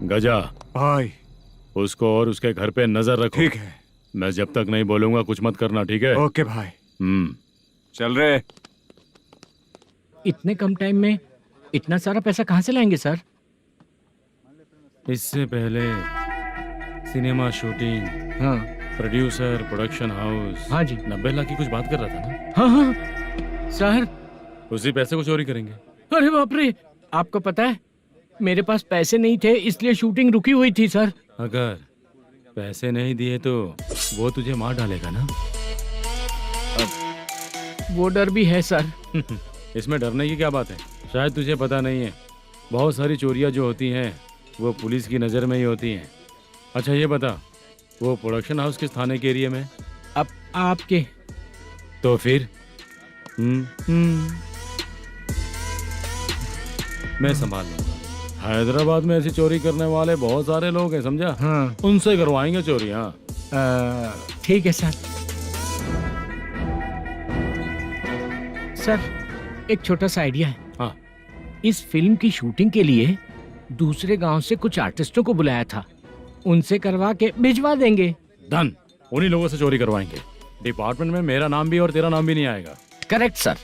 गजा
भाई,
उसको और उसके घर पे नजर रखो।
ठीक है।
मैं जब तक नहीं बोलूंगा कुछ मत करना, ठीक है?
ओके भाई। चल रहे।
इतने कम टाइम में इतना सारा पैसा कहाँ से लाएंगे सर?
इससे पहले सिनेमा शूटिंग,
हाँ,
प्रोड्यूसर, प्रोडक्शन हाउस,
हाँ जी,
90 लाख की कुछ बात कर रहा था ना?
हाँ हाँ सर।
उसी पैसे को चोरी करेंगे।
अरे बाप रे, आपको पता है मेरे पास पैसे नहीं थे इसलिए शूटिंग रुकी हुई थी सर।
अगर पैसे नहीं दिए तो वो तुझे मार डालेगा ना?
वो डर भी है सर।
इसमें डरने की क्या बात है? शायद तुझे पता नहीं है, बहुत सारी चोरियां जो होती हैं वो पुलिस की नज़र में ही होती हैं। अच्छा ये बता, वो प्रोडक्शन हाउस किस थाने के एरिया में?
अब आपके।
तो फिर मैं संभाल लूंगा। हैदराबाद में ऐसी चोरी करने वाले बहुत सारे लोग हैं, समझा?
हाँ।
उनसे करवाएंगे चोरी। हाँ
ठीक है सर। सर एक छोटा सा आइडिया है।
हाँ।
इस फिल्म की शूटिंग के लिए दूसरे गांव से कुछ आर्टिस्टों को बुलाया था, उनसे करवा के भिजवा देंगे।
डन, उन्हीं लोगों से चोरी करवाएंगे। डिपार्टमेंट में मेरा नाम भी और तेरा नाम भी नहीं आएगा।
Correct sir.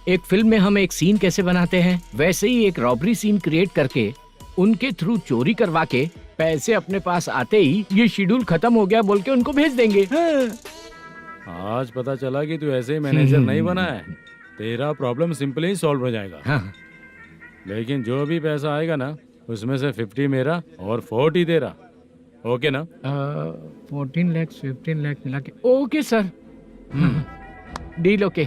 एक फिल्म में हम एक सीन कैसे बनाते हैं वैसे ही एक रॉबरी सीन क्रिएट करके उनके थ्रू चोरी करवा के पैसे अपने पास आते ही ये शेड्यूल खत्म हो गया बोल के उनको भेज देंगे।
आज पता चला कि तू ऐसे ही मैनेजर नहीं बना है। तेरा प्रॉब्लम सिंपली ही सॉल्व हो जाएगा।
हाँ।
लेकिन जो भी पैसा आएगा ना उसमें से 50 मेरा और 40 तेरा। ओके ना?
14 लाख 15 लाख मिला के। Okay sir. Deal okay.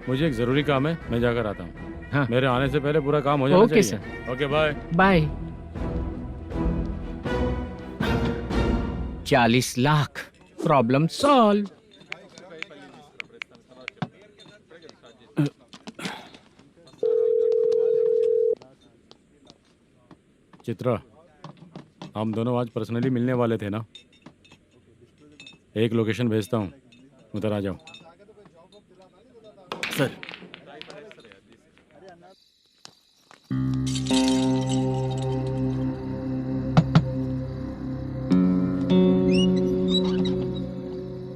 मुझे एक जरूरी काम है, मैं जाकर आता हूँ।
हाँ।
मेरे आने से पहले पूरा काम हो जाना
ओके
चाहिए।
Sir.
Okay bye.
Bye. 40 lakh, problem solve.
Chitra, हम दोनों आज पर्सनली मिलने वाले थे ना? एक लोकेशन भेजता हूँ, उधर आ जाओ।
सर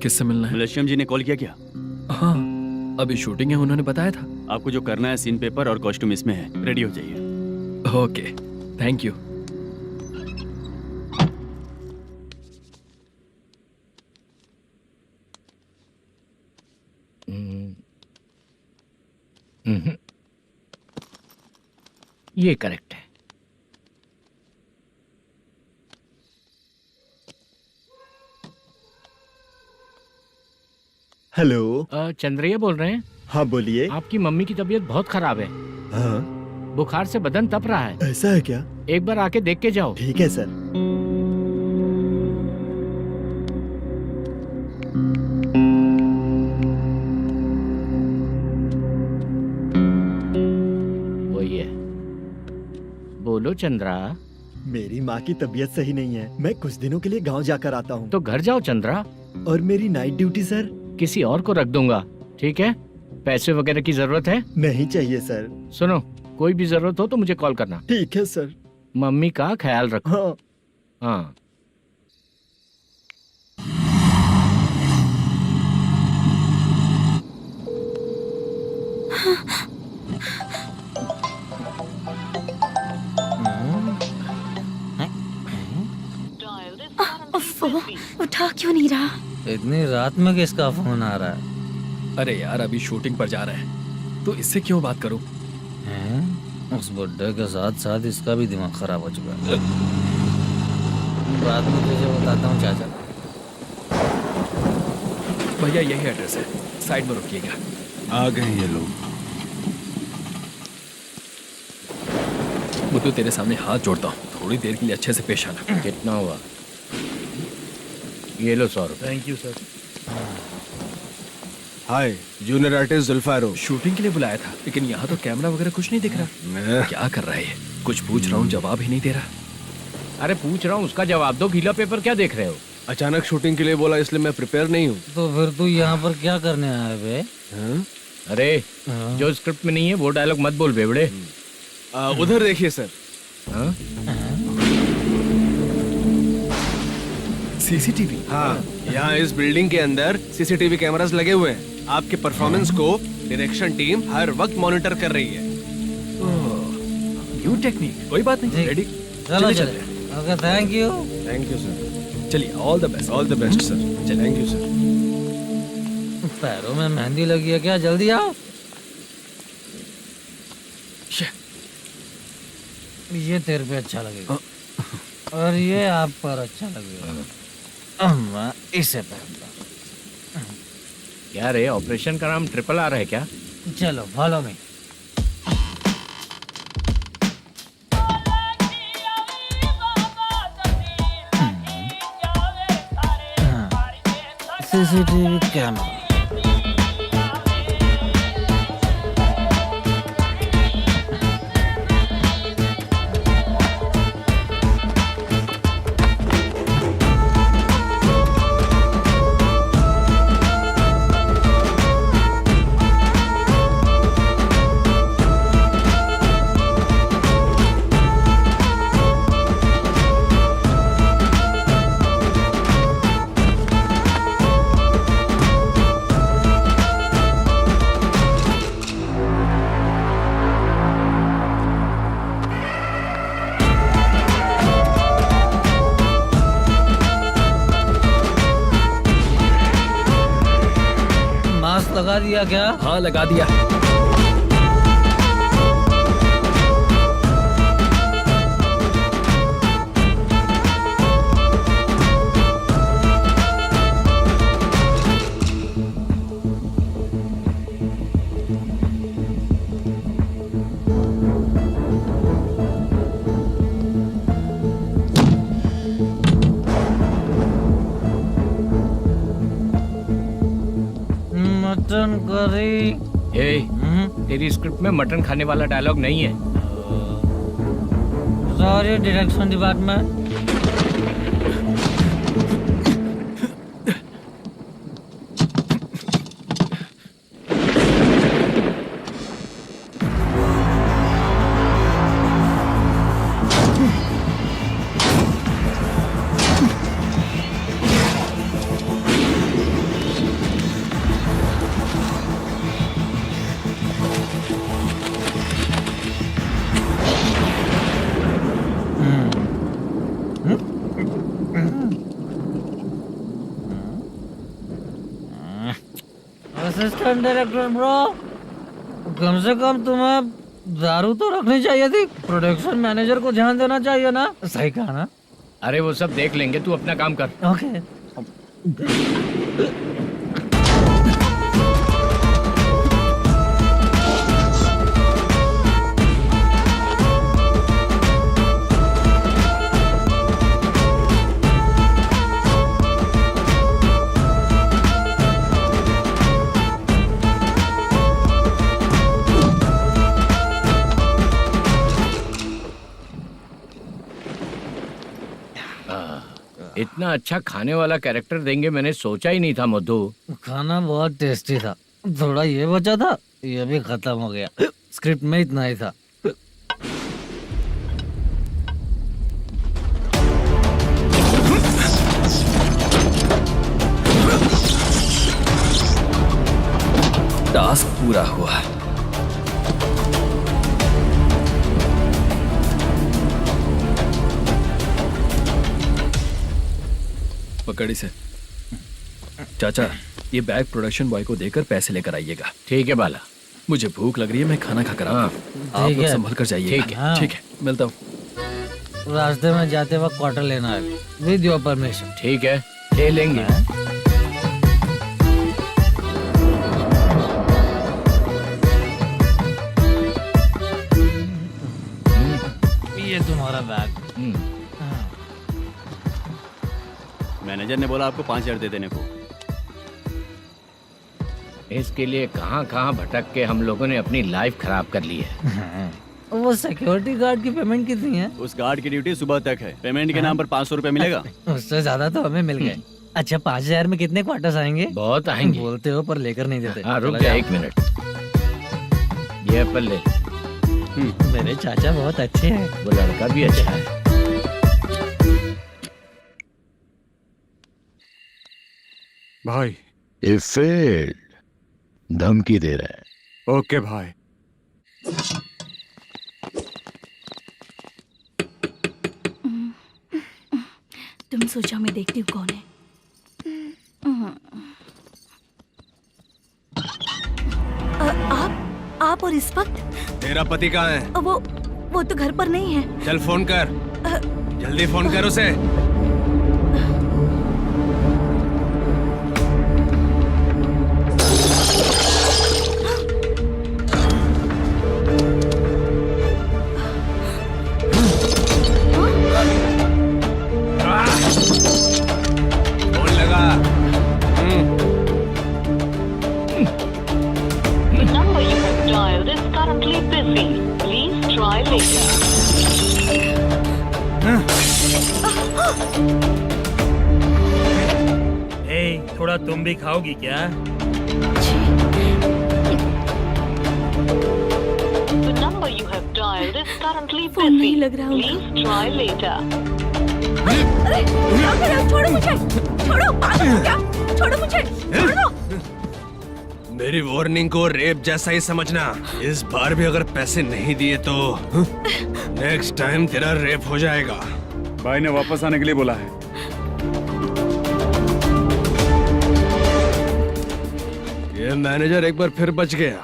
किससे मिलना है?
मलेशियम जी ने कॉल किया क्या?
हाँ, अभी शूटिंग है, उन्होंने बताया था।
आपको जो करना है, सीन पेपर और कॉस्ट्यूम इसमें है, रेडी हो जाइए।
Okay, thank you.
ये करेक्ट है।
हेलो।
चंद्रैया बोल रहे हैं?
हाँ बोलिए।
आपकी मम्मी की तबीयत बहुत खराब है।
हाँ।
बुखार से बदन तप रहा है।
ऐसा है क्या?
एक बार आके देख के जाओ।
ठीक है सर।
वही है। बोलो चंद्रा।
मेरी माँ की तबीयत सही नहीं है, मैं कुछ दिनों के लिए गांव जाकर आता हूँ।
तो घर जाओ चंद्रा।
और मेरी नाइट ड्यूटी सर?
किसी और को रख दूंगा, ठीक है? पैसे वगैरह की जरूरत है?
नहीं चाहिए सर।
सुनो, कोई भी जरूरत हो तो मुझे कॉल करना।
ठीक है सर।
मम्मी का ख्याल रखो।
हाँ।
हाँ।
उठा क्यों नहीं रहा?
इतनी रात में किसका फोन आ रहा है?
अरे यार, अभी शूटिंग पर जा रहे हैं तो इससे क्यों बात करूं?
उस बुड्ढे के साथ साथ इसका भी दिमाग खराब हो चुका है। रात में तुझे बताता हूँ चाचा।
भैया यही एड्रेस है, साइड में रुकिएगा।
आ गए ये लोग।
बुद्धू, तेरे सामने हाथ जोड़ता हूँ, थोड़ी देर के लिए अच्छे से पेश आना।
कितना हुआ? ये लो 100 रुपए।
Thank you sir.
Hi, junior artist Zulfar हूँ।
शूटिंग के लिए बुलाया था, लेकिन यहाँ तो कैमरा वगैरह कुछ नहीं दिख रहा। क्या कर रहा है ये? कुछ पूछ रहा हूँ, जवाब ही नहीं दे रहा।
अरे पूछ रहा हूँ, उसका जवाब दो। गीला पेपर क्या देख रहे हो?
अचानक शूटिंग के लिए बोला, इसलिए मैं प्रिपेयर नहीं हूँ।
तो फिर तू यहाँ पर क्या करने आया बे?
अरे जो स्क्रिप्ट में नहीं है वो डायलॉग मत बोल बेवड़े।
उधर देखिए सर।
सीसीटीवी?
हाँ, यहाँ इस बिल्डिंग के अंदर सीसीटीवी कैमरास लगे हुए हैं। आपके परफॉर्मेंस को डायरेक्शन टीम हर वक्त मॉनिटर कर रही है।
न्यू टेक्निक, कोई बात नहीं। रेडी?
चलो चले। Okay, thank you
sir.
चलिए, all the best.
All the best sir. Thank you sir.
पैरों में मेहंदी लगी है क्या? जल्दी आओ। ये तेरे पे अच्छा लगेगा और ये आप पर अच्छा लगेगा। मैं इसे पहनता।
क्या रे, ऑपरेशन का नाम ट्रिपल आर है क्या?
चलो फॉलो मी। CCTV camera. लगा दिया क्या?
हाँ, लगा दिया।
Mutton curry.
तेरी स्क्रिप्ट में मटन खाने वाला डायलॉग नहीं है।
Sorry direction department. Assistant director bro, कम से कम तुम्हें दारू तो रखनी चाहिए थी। प्रोडक्शन मैनेजर को ध्यान देना चाहिए ना। सही कहा ना?
अरे वो सब देख लेंगे, तू अपना काम कर।
ओके।
इतना अच्छा खाने वाला कैरेक्टर देंगे मैंने सोचा ही नहीं था मधु।
खाना बहुत टेस्टी था। थोड़ा ये बचा था, ये भी खत्म हो गया। स्क्रिप्ट में इतना ही था।
टास्क पूरा हुआ। पकड़ी से। चाचा, ये बैग प्रोडक्शन बॉय को देकर पैसे लेकर आइएगा।
ठीक है बाला।
मुझे भूख लग रही है, मैं खाना खाकर आता हूँ। आप लोग संभल कर जाइए।
ठीक है।
ठीक है, मिलता हूँ।
रास्ते में जाते वक्त क्वार्टर लेना है, विद योर परमिशन।
ठीक है, ले लेंगे।
ये तुम्हारा बैग।
मैनेजर ने बोला आपको 5,000 दे देने को।
इसके लिए कहाँ कहाँ भटक के हम लोगों ने अपनी लाइफ खराब कर ली है।
वो सिक्योरिटी गार्ड की पेमेंट कितनी है?
उस गार्ड की ड्यूटी सुबह तक है। पेमेंट के नाम पर 500 रुपए मिलेगा।
उससे ज्यादा तो हमें मिल गए। अच्छा 5000 में कितने क्वार्टर्स आएंगे?
बहुत आएंगे।
बोलते हो पर लेकर नहीं देते।
हाँ रुक जा 1 मिनट, ये एप्पल ले।
मेरे चाचा बहुत अच्छे हैं।
वो लड़का भी अच्छा है।
भाई
ये फेल्ड धमकी दे रहा है।
ओके भाई।
तुम सोचो मैं देखती हूँ कौन है। आप और इस वक्त?
तेरा पति कहाँ है?
वो तो घर पर नहीं है।
चल फोन कर, जल्दी फोन कर उसे। फोन लगा।
number you have dialed is currently busy. Please try later.
थोड़ा तुम भी खाओगी क्या?
The number you have dialed is currently busy. Please try later.
अरे छोड़ो मुझे, छोड़ो, पागल हो क्या? छोड़ो मुझे, छोड़ो।
मेरी वार्निंग को रेप जैसा ही समझना। इस बार भी अगर पैसे नहीं दिए तो नेक्स्ट टाइम तेरा रेप हो जाएगा।
भाई ने वापस आने के लिए बोला है।
ये मैनेजर एक बार फिर बच गया।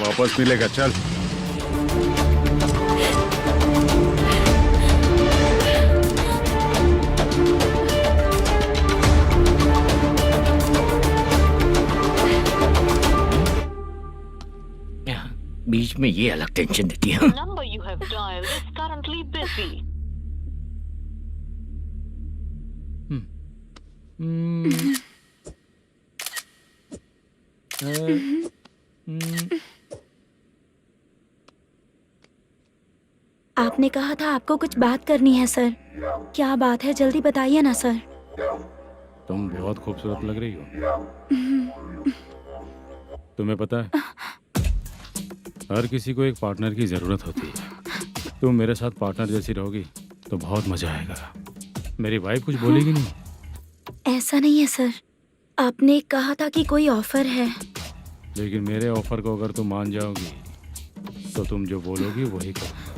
वापस मिलेगा, चल।
बीच में ये अलग टेंशन देती है।
The number you have dialed is currently busy.
आपने कहा था आपको कुछ बात करनी है सर। क्या बात है, जल्दी बताइए ना सर।
तुम बहुत खूबसूरत लग रही हो। तुम्हें पता है, हर किसी को एक पार्टनर की जरूरत होती है। तुम मेरे साथ पार्टनर जैसी रहोगी तो बहुत मजा आएगा। मेरी वाइफ कुछ बोलेगी नहीं?
ऐसा नहीं है सर, आपने कहा था कि कोई ऑफर है।
लेकिन मेरे ऑफर को अगर तुम मान जाओगी तो तुम जो बोलोगी वही करूँगा।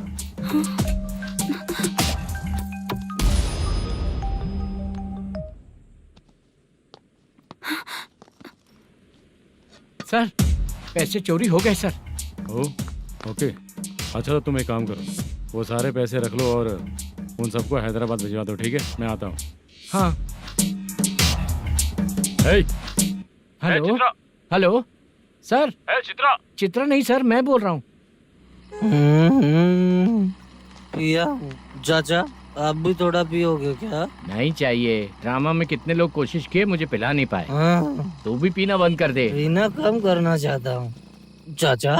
सर पैसे चोरी हो गए सर।
ओके, अच्छा तो तुम एक काम करो, वो सारे पैसे रख लो और उन सबको हैदराबाद भिजवा दो, ठीक है? मैं आता हूँ।
हाँ। Hello hello sir.
Chitra?
Chitra नहीं सर, मैं बोल रहा हूँ।
या चाचा आप भी थोड़ा पियोगे क्या?
नहीं चाहिए। ड्रामा में कितने लोग कोशिश किए, मुझे पिला नहीं पाए। तू भी पीना बंद कर दे।
पीना कम करना चाहता हूँ चाचा।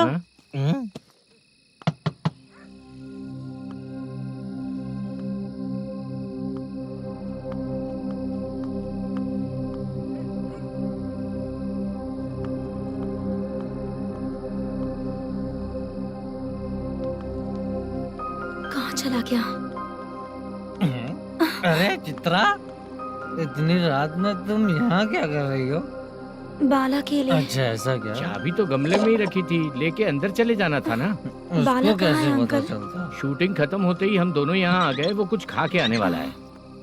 कहाँ चला गया?
अरे चित्रा, इतनी रात में तुम यहाँ क्या कर रही हो?
बाला के लिए।
अच्छा ऐसा क्या?
चाबी तो गमले में ही रखी थी, लेके अंदर चले जाना था ना।
बाला कहाँ है
पता
अंकल?
चलता?
शूटिंग खत्म होते ही हम दोनों यहाँ आ गए। वो कुछ खा के आने वाला है।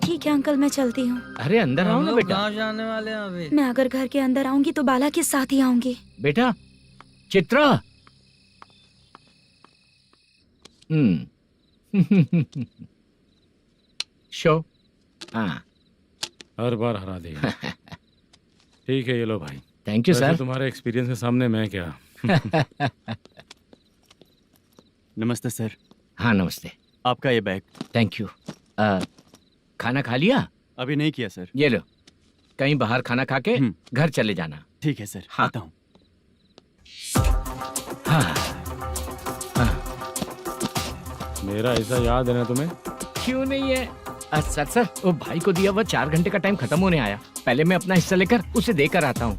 ठीक है अंकल, मैं चलती हूँ।
अरे अंदर आओ ना बेटा।
कहाँ जाने वाले हैं अभी?
मैं अगर घर के अंदर आऊंगी तो बाला के साथ ही आऊंगी।
बेटा चित्रा। शो। हाँ
हर बार हरा देगा। ठीक है, ये लो भाई।
Thank you sir.
तुम्हारे एक्सपीरियंस के सामने मैं क्या।
नमस्ते सर।
हाँ नमस्ते।
आपका ये बैग।
Thank you. खाना खा लिया?
अभी नहीं किया सर।
ये लो, कहीं बाहर खाना खा के घर चले जाना।
ठीक है सर।
हाँ।
आता हूँ।
मेरा ऐसा याद है ना तुम्हें?
क्यों नहीं है? सर वो भाई को दिया हुआ 4 घंटे का टाइम खत्म होने आया। पहले मैं अपना हिस्सा लेकर उसे देकर आता हूँ।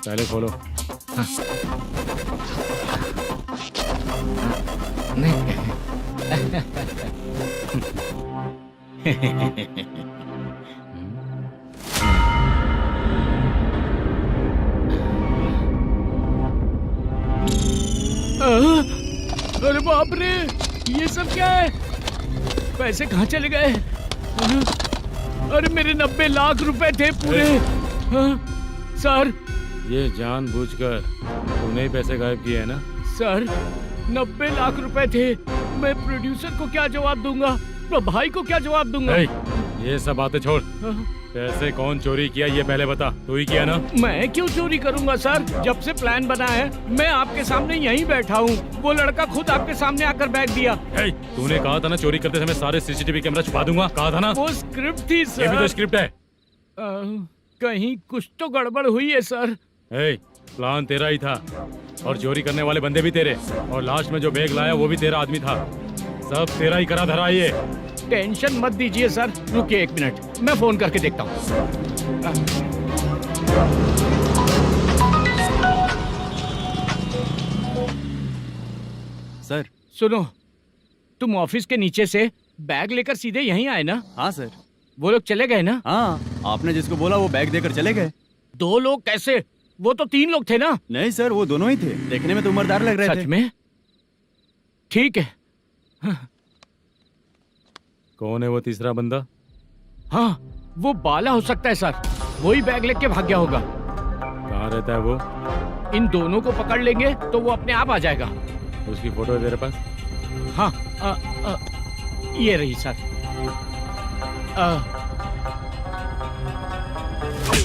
पहले खोलो।
हाँ। अरे बाप रे, ये सब क्या है? पैसे कहाँ चले गए? अरे मेरे 90 लाख रुपए थे पूरे। सर,
ये जानबूझकर तूने ही पैसे गायब किए हैं ना?
सर 90 लाख रुपए थे। मैं प्रोड्यूसर को क्या जवाब दूंगा? तो भाई को क्या जवाब दूंगा?
ये सब बातें छोड़। पैसे कौन चोरी किया ये पहले बता। तू ही किया ना?
मैं क्यों चोरी करूंगा सर? जब से प्लान बना है मैं आपके सामने यहीं बैठा हूँ। वो लड़का खुद आपके सामने आकर बैग दिया।
तूने कहा था ना चोरी करते समय सारे सीसीटीवी कैमरा छुपा दूंगा। कहा था ना?
वो स्क्रिप्ट थी सर।
ये भी तो स्क्रिप्ट है।
कहीं कुछ तो गड़बड़ हुई है सर।
प्लान तेरा ही था और चोरी करने वाले बंदे भी तेरे, और लास्ट में जो बैग लाया वो भी तेरा आदमी था। सब तेरा ही करा धरा। ये
टेंशन मत दीजिए सर। रुकिए 1 मिनट, मैं फोन करके देखता हूँ।
सर
सुनो, तुम ऑफिस के नीचे से बैग लेकर सीधे यहीं आए ना?
हाँ सर।
वो लोग चले गए ना?
हाँ, आपने जिसको बोला वो बैग देकर चले गए।
2 लोग कैसे? वो तो 3 लोग थे ना?
नहीं सर, वो दोनों ही थे। देखने में तो उम्रदार लग रहे थे।
सच में? ठीक है।
कौन है वो तीसरा बंदा?
हाँ, वो बाला हो सकता है सर। वही बैग लेके भाग गया होगा।
कहाँ रहता है वो?
इन दोनों को पकड़ लेंगे तो वो अपने आप आ जाएगा।
उसकी फोटो है तेरे पास?
हाँ, ये रही सर।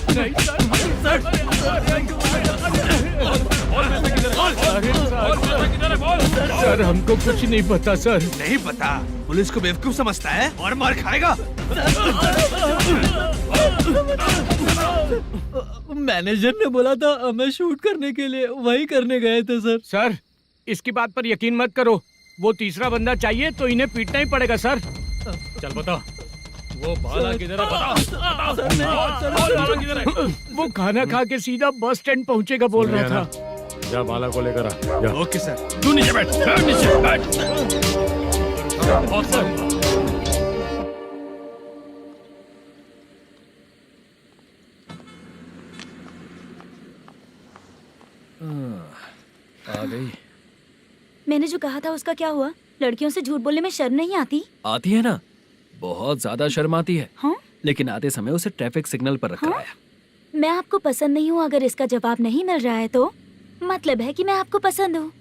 नहीं सर, हमको कुछ नहीं पता सर।
नहीं पता? पुलिस को बेवकूफ समझता है और मार खाएगा।
मैनेजर ने बोला था हमें शूट करने के लिए, वही करने गए थे सर।
सर, इसकी बात पर यकीन मत करो। वो तीसरा बंदा चाहिए तो इन्हें पीटना ही पड़ेगा सर।
चल बता, वो बाला किधर है? बता।
वो खाना खा के सीधा बस स्टैंड पहुंचेगा बोल रहा था।
जा बाला को लेकर आ। जा।
Okay sir.
तू नीचे बैठ। नीचे बैठ।
आ गई।
मैंने जो कहा था उसका क्या हुआ? लड़कियों से झूठ बोलने में शर्म नहीं आती?
आती है ना, बहुत ज्यादा शर्म आती है।
हाँ?
लेकिन आते समय उसे ट्रैफिक सिग्नल पर रखा
हाँ?
है।
मैं आपको पसंद नहीं हूँ अगर इसका जवाब नहीं मिल रहा है तो मतलब है कि मैं आपको पसंद हूँ।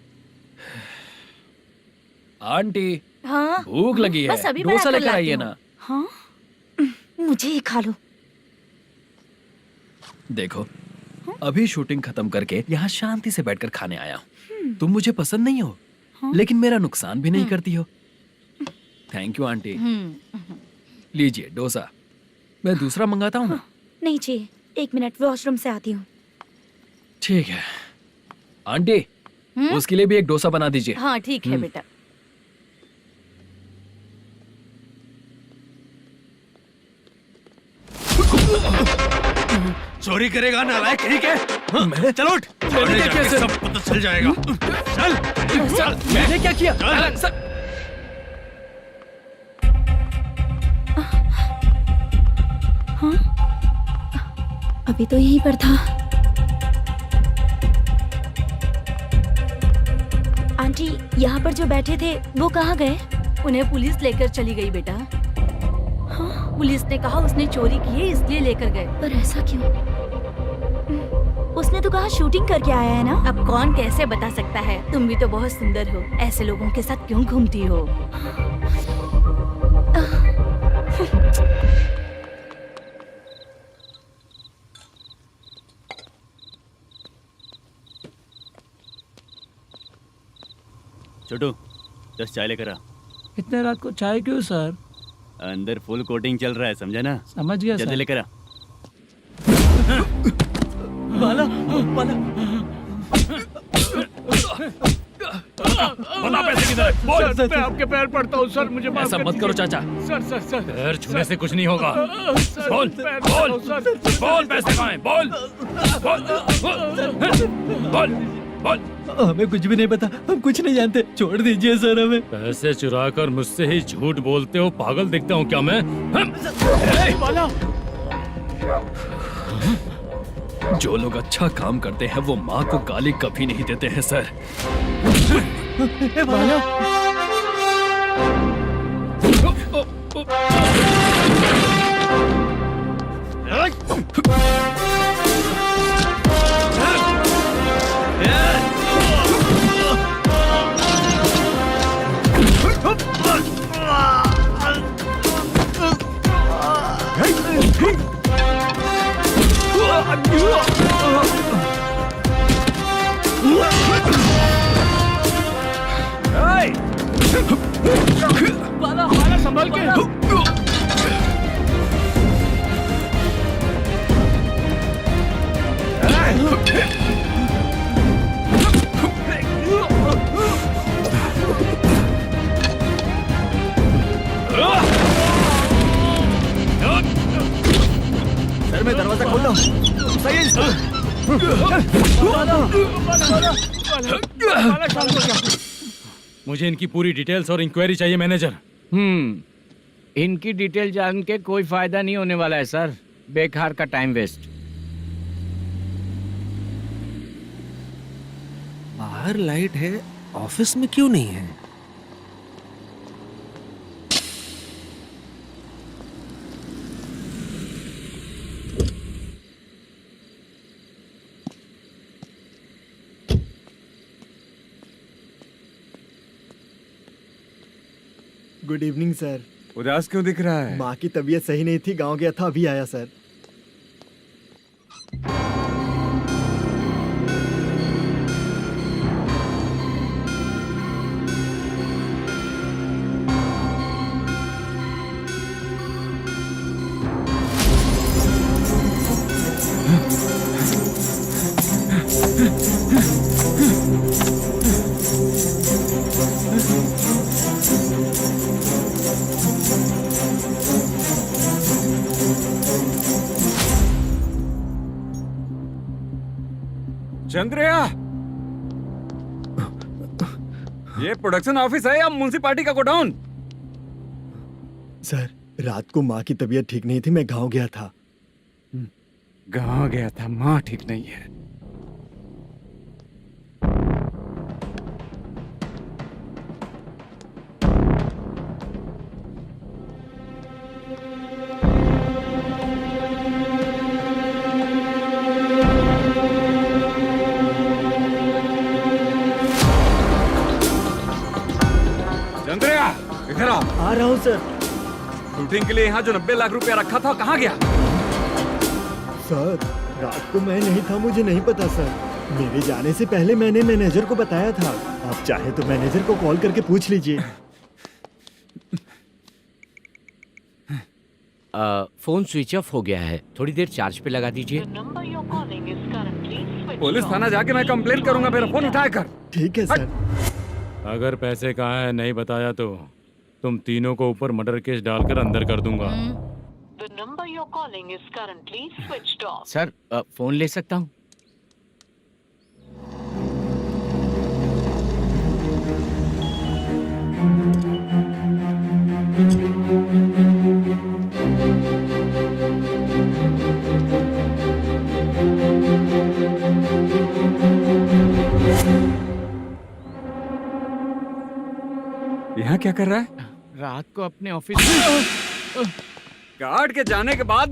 आंटी,
हाँ?
भूख लगी है,
बस अभी
डोसा
बनाकर
लेकर आइए
लाती
ना।
हूँ। हाँ? मुझे ही खा लो।
देखो, अभी शूटिंग खत्म करके यहाँ शांति से बैठकर खाने आया हूँ। तुम मुझे पसंद नहीं हो, लेकिन मेरा नुकसान भी नहीं करती हो। Thank you aunty. लीजिए डोसा। मैं दूसरा मंगाता हूँ ना?
नहीं चाहिए, 1 मिनट वॉशरूम से आती हूँ।
ठीक है आंटी, उसके लिए भी एक डोसा बना दीजिए।
हाँ ठीक है बेटा।
चोरी करेगा नालायक, ठीक है? चलो उठ।
मैंने क्या किया?
सब पता चल जाएगा। चल।
मैंने क्या किया?
हाँ? अभी तो यहीं पर था। आंटी, यहाँ पर जो बैठे थे वो कहाँ गए?
उन्हें पुलिस लेकर चली गई बेटा।
हाँ?
पुलिस ने कहा उसने चोरी की है इसलिए लेकर गए।
पर ऐसा क्यों? उसने तो कहा शूटिंग करके आया है ना।
अब कौन कैसे बता सकता है? तुम भी तो बहुत सुंदर हो, ऐसे लोगों के साथ क्यों घूमती हो?
छोटू 10 चाय लेकर आ।
इतने रात को चाय क्यों सर?
अंदर फुल कोटिंग चल रहा है, समझा ना?
समझ गया
जल्दी
सर।
लेकर आ।
बाला, बाला।
बता पैसे किधर है? बोल।
सर, मैं आपके पैर पड़ता हूँ सर, मुझे माफ
ऐसा
कर
मत करो
दीजिए।
चाचा।
सर
पैर छूने से कुछ नहीं होगा।
सर,
बोल
पैर
बोल
पड़ता हूँ, सर।
बोल पैसे कहाँ हैं? बोल बोल बोल बोल।
हमें कुछ भी नहीं पता, हम कुछ नहीं जानते, छोड़ दीजिए सर हमें।
पैसे चुरा कर मुझसे ही झूठ बोलते हो, पागल दिखता हूँ क्या मैं?
जो लोग अच्छा काम करते हैं वो माँ को गाली कभी नहीं देते हैं सर।
बाला संभाल के।
सर मैं दरवाजा खोलता हूँ। सही है
मुझे इनकी पूरी डिटेल्स और इंक्वायरी चाहिए मैनेजर।
इनकी डिटेल जान के कोई फायदा नहीं होने वाला है सर, बेकार का टाइम वेस्ट।
बाहर लाइट है, ऑफिस में क्यों नहीं है?
Good evening sir.
उदास क्यों दिख रहा है?
माँ की तबीयत सही नहीं थी, गांव गया था, अभी आया सर।
चंद्रया, ये प्रोडक्शन ऑफिस है या म्युनिसिपालिटी का गोडाउन?
सर रात को माँ की तबीयत ठीक नहीं थी, मैं गांव गया था।
गांव गया था, माँ ठीक नहीं है। चंद्रया, इधर आओ।
आ रहा हूँ सर।
शूटिंग के लिए यहाँ जो 90 लाख रुपया रखा था कहाँ गया?
सर रात को मैं नहीं था, मुझे नहीं पता सर। मेरे जाने से पहले मैंने मैनेजर को बताया था। आप चाहे तो मैनेजर को कॉल करके पूछ लीजिए।
फोन स्विच ऑफ हो गया है, थोड़ी देर चार्ज पे लगा दीजिए।
पुलिस थाना जाके मैं कंप्लेंट करूंगा, मेरा फोन उठाया कर।
ठीक है सर।
अगर पैसे कहाँ है नहीं बताया तो तुम तीनों को ऊपर मर्डर केस डालकर अंदर कर दूंगा।
The number you're calling is currently switched off.
Sir phone ले सकता हूँ?
यहाँ क्या कर रहा है?
रात को अपने ऑफिस
गार्ड के जाने के बाद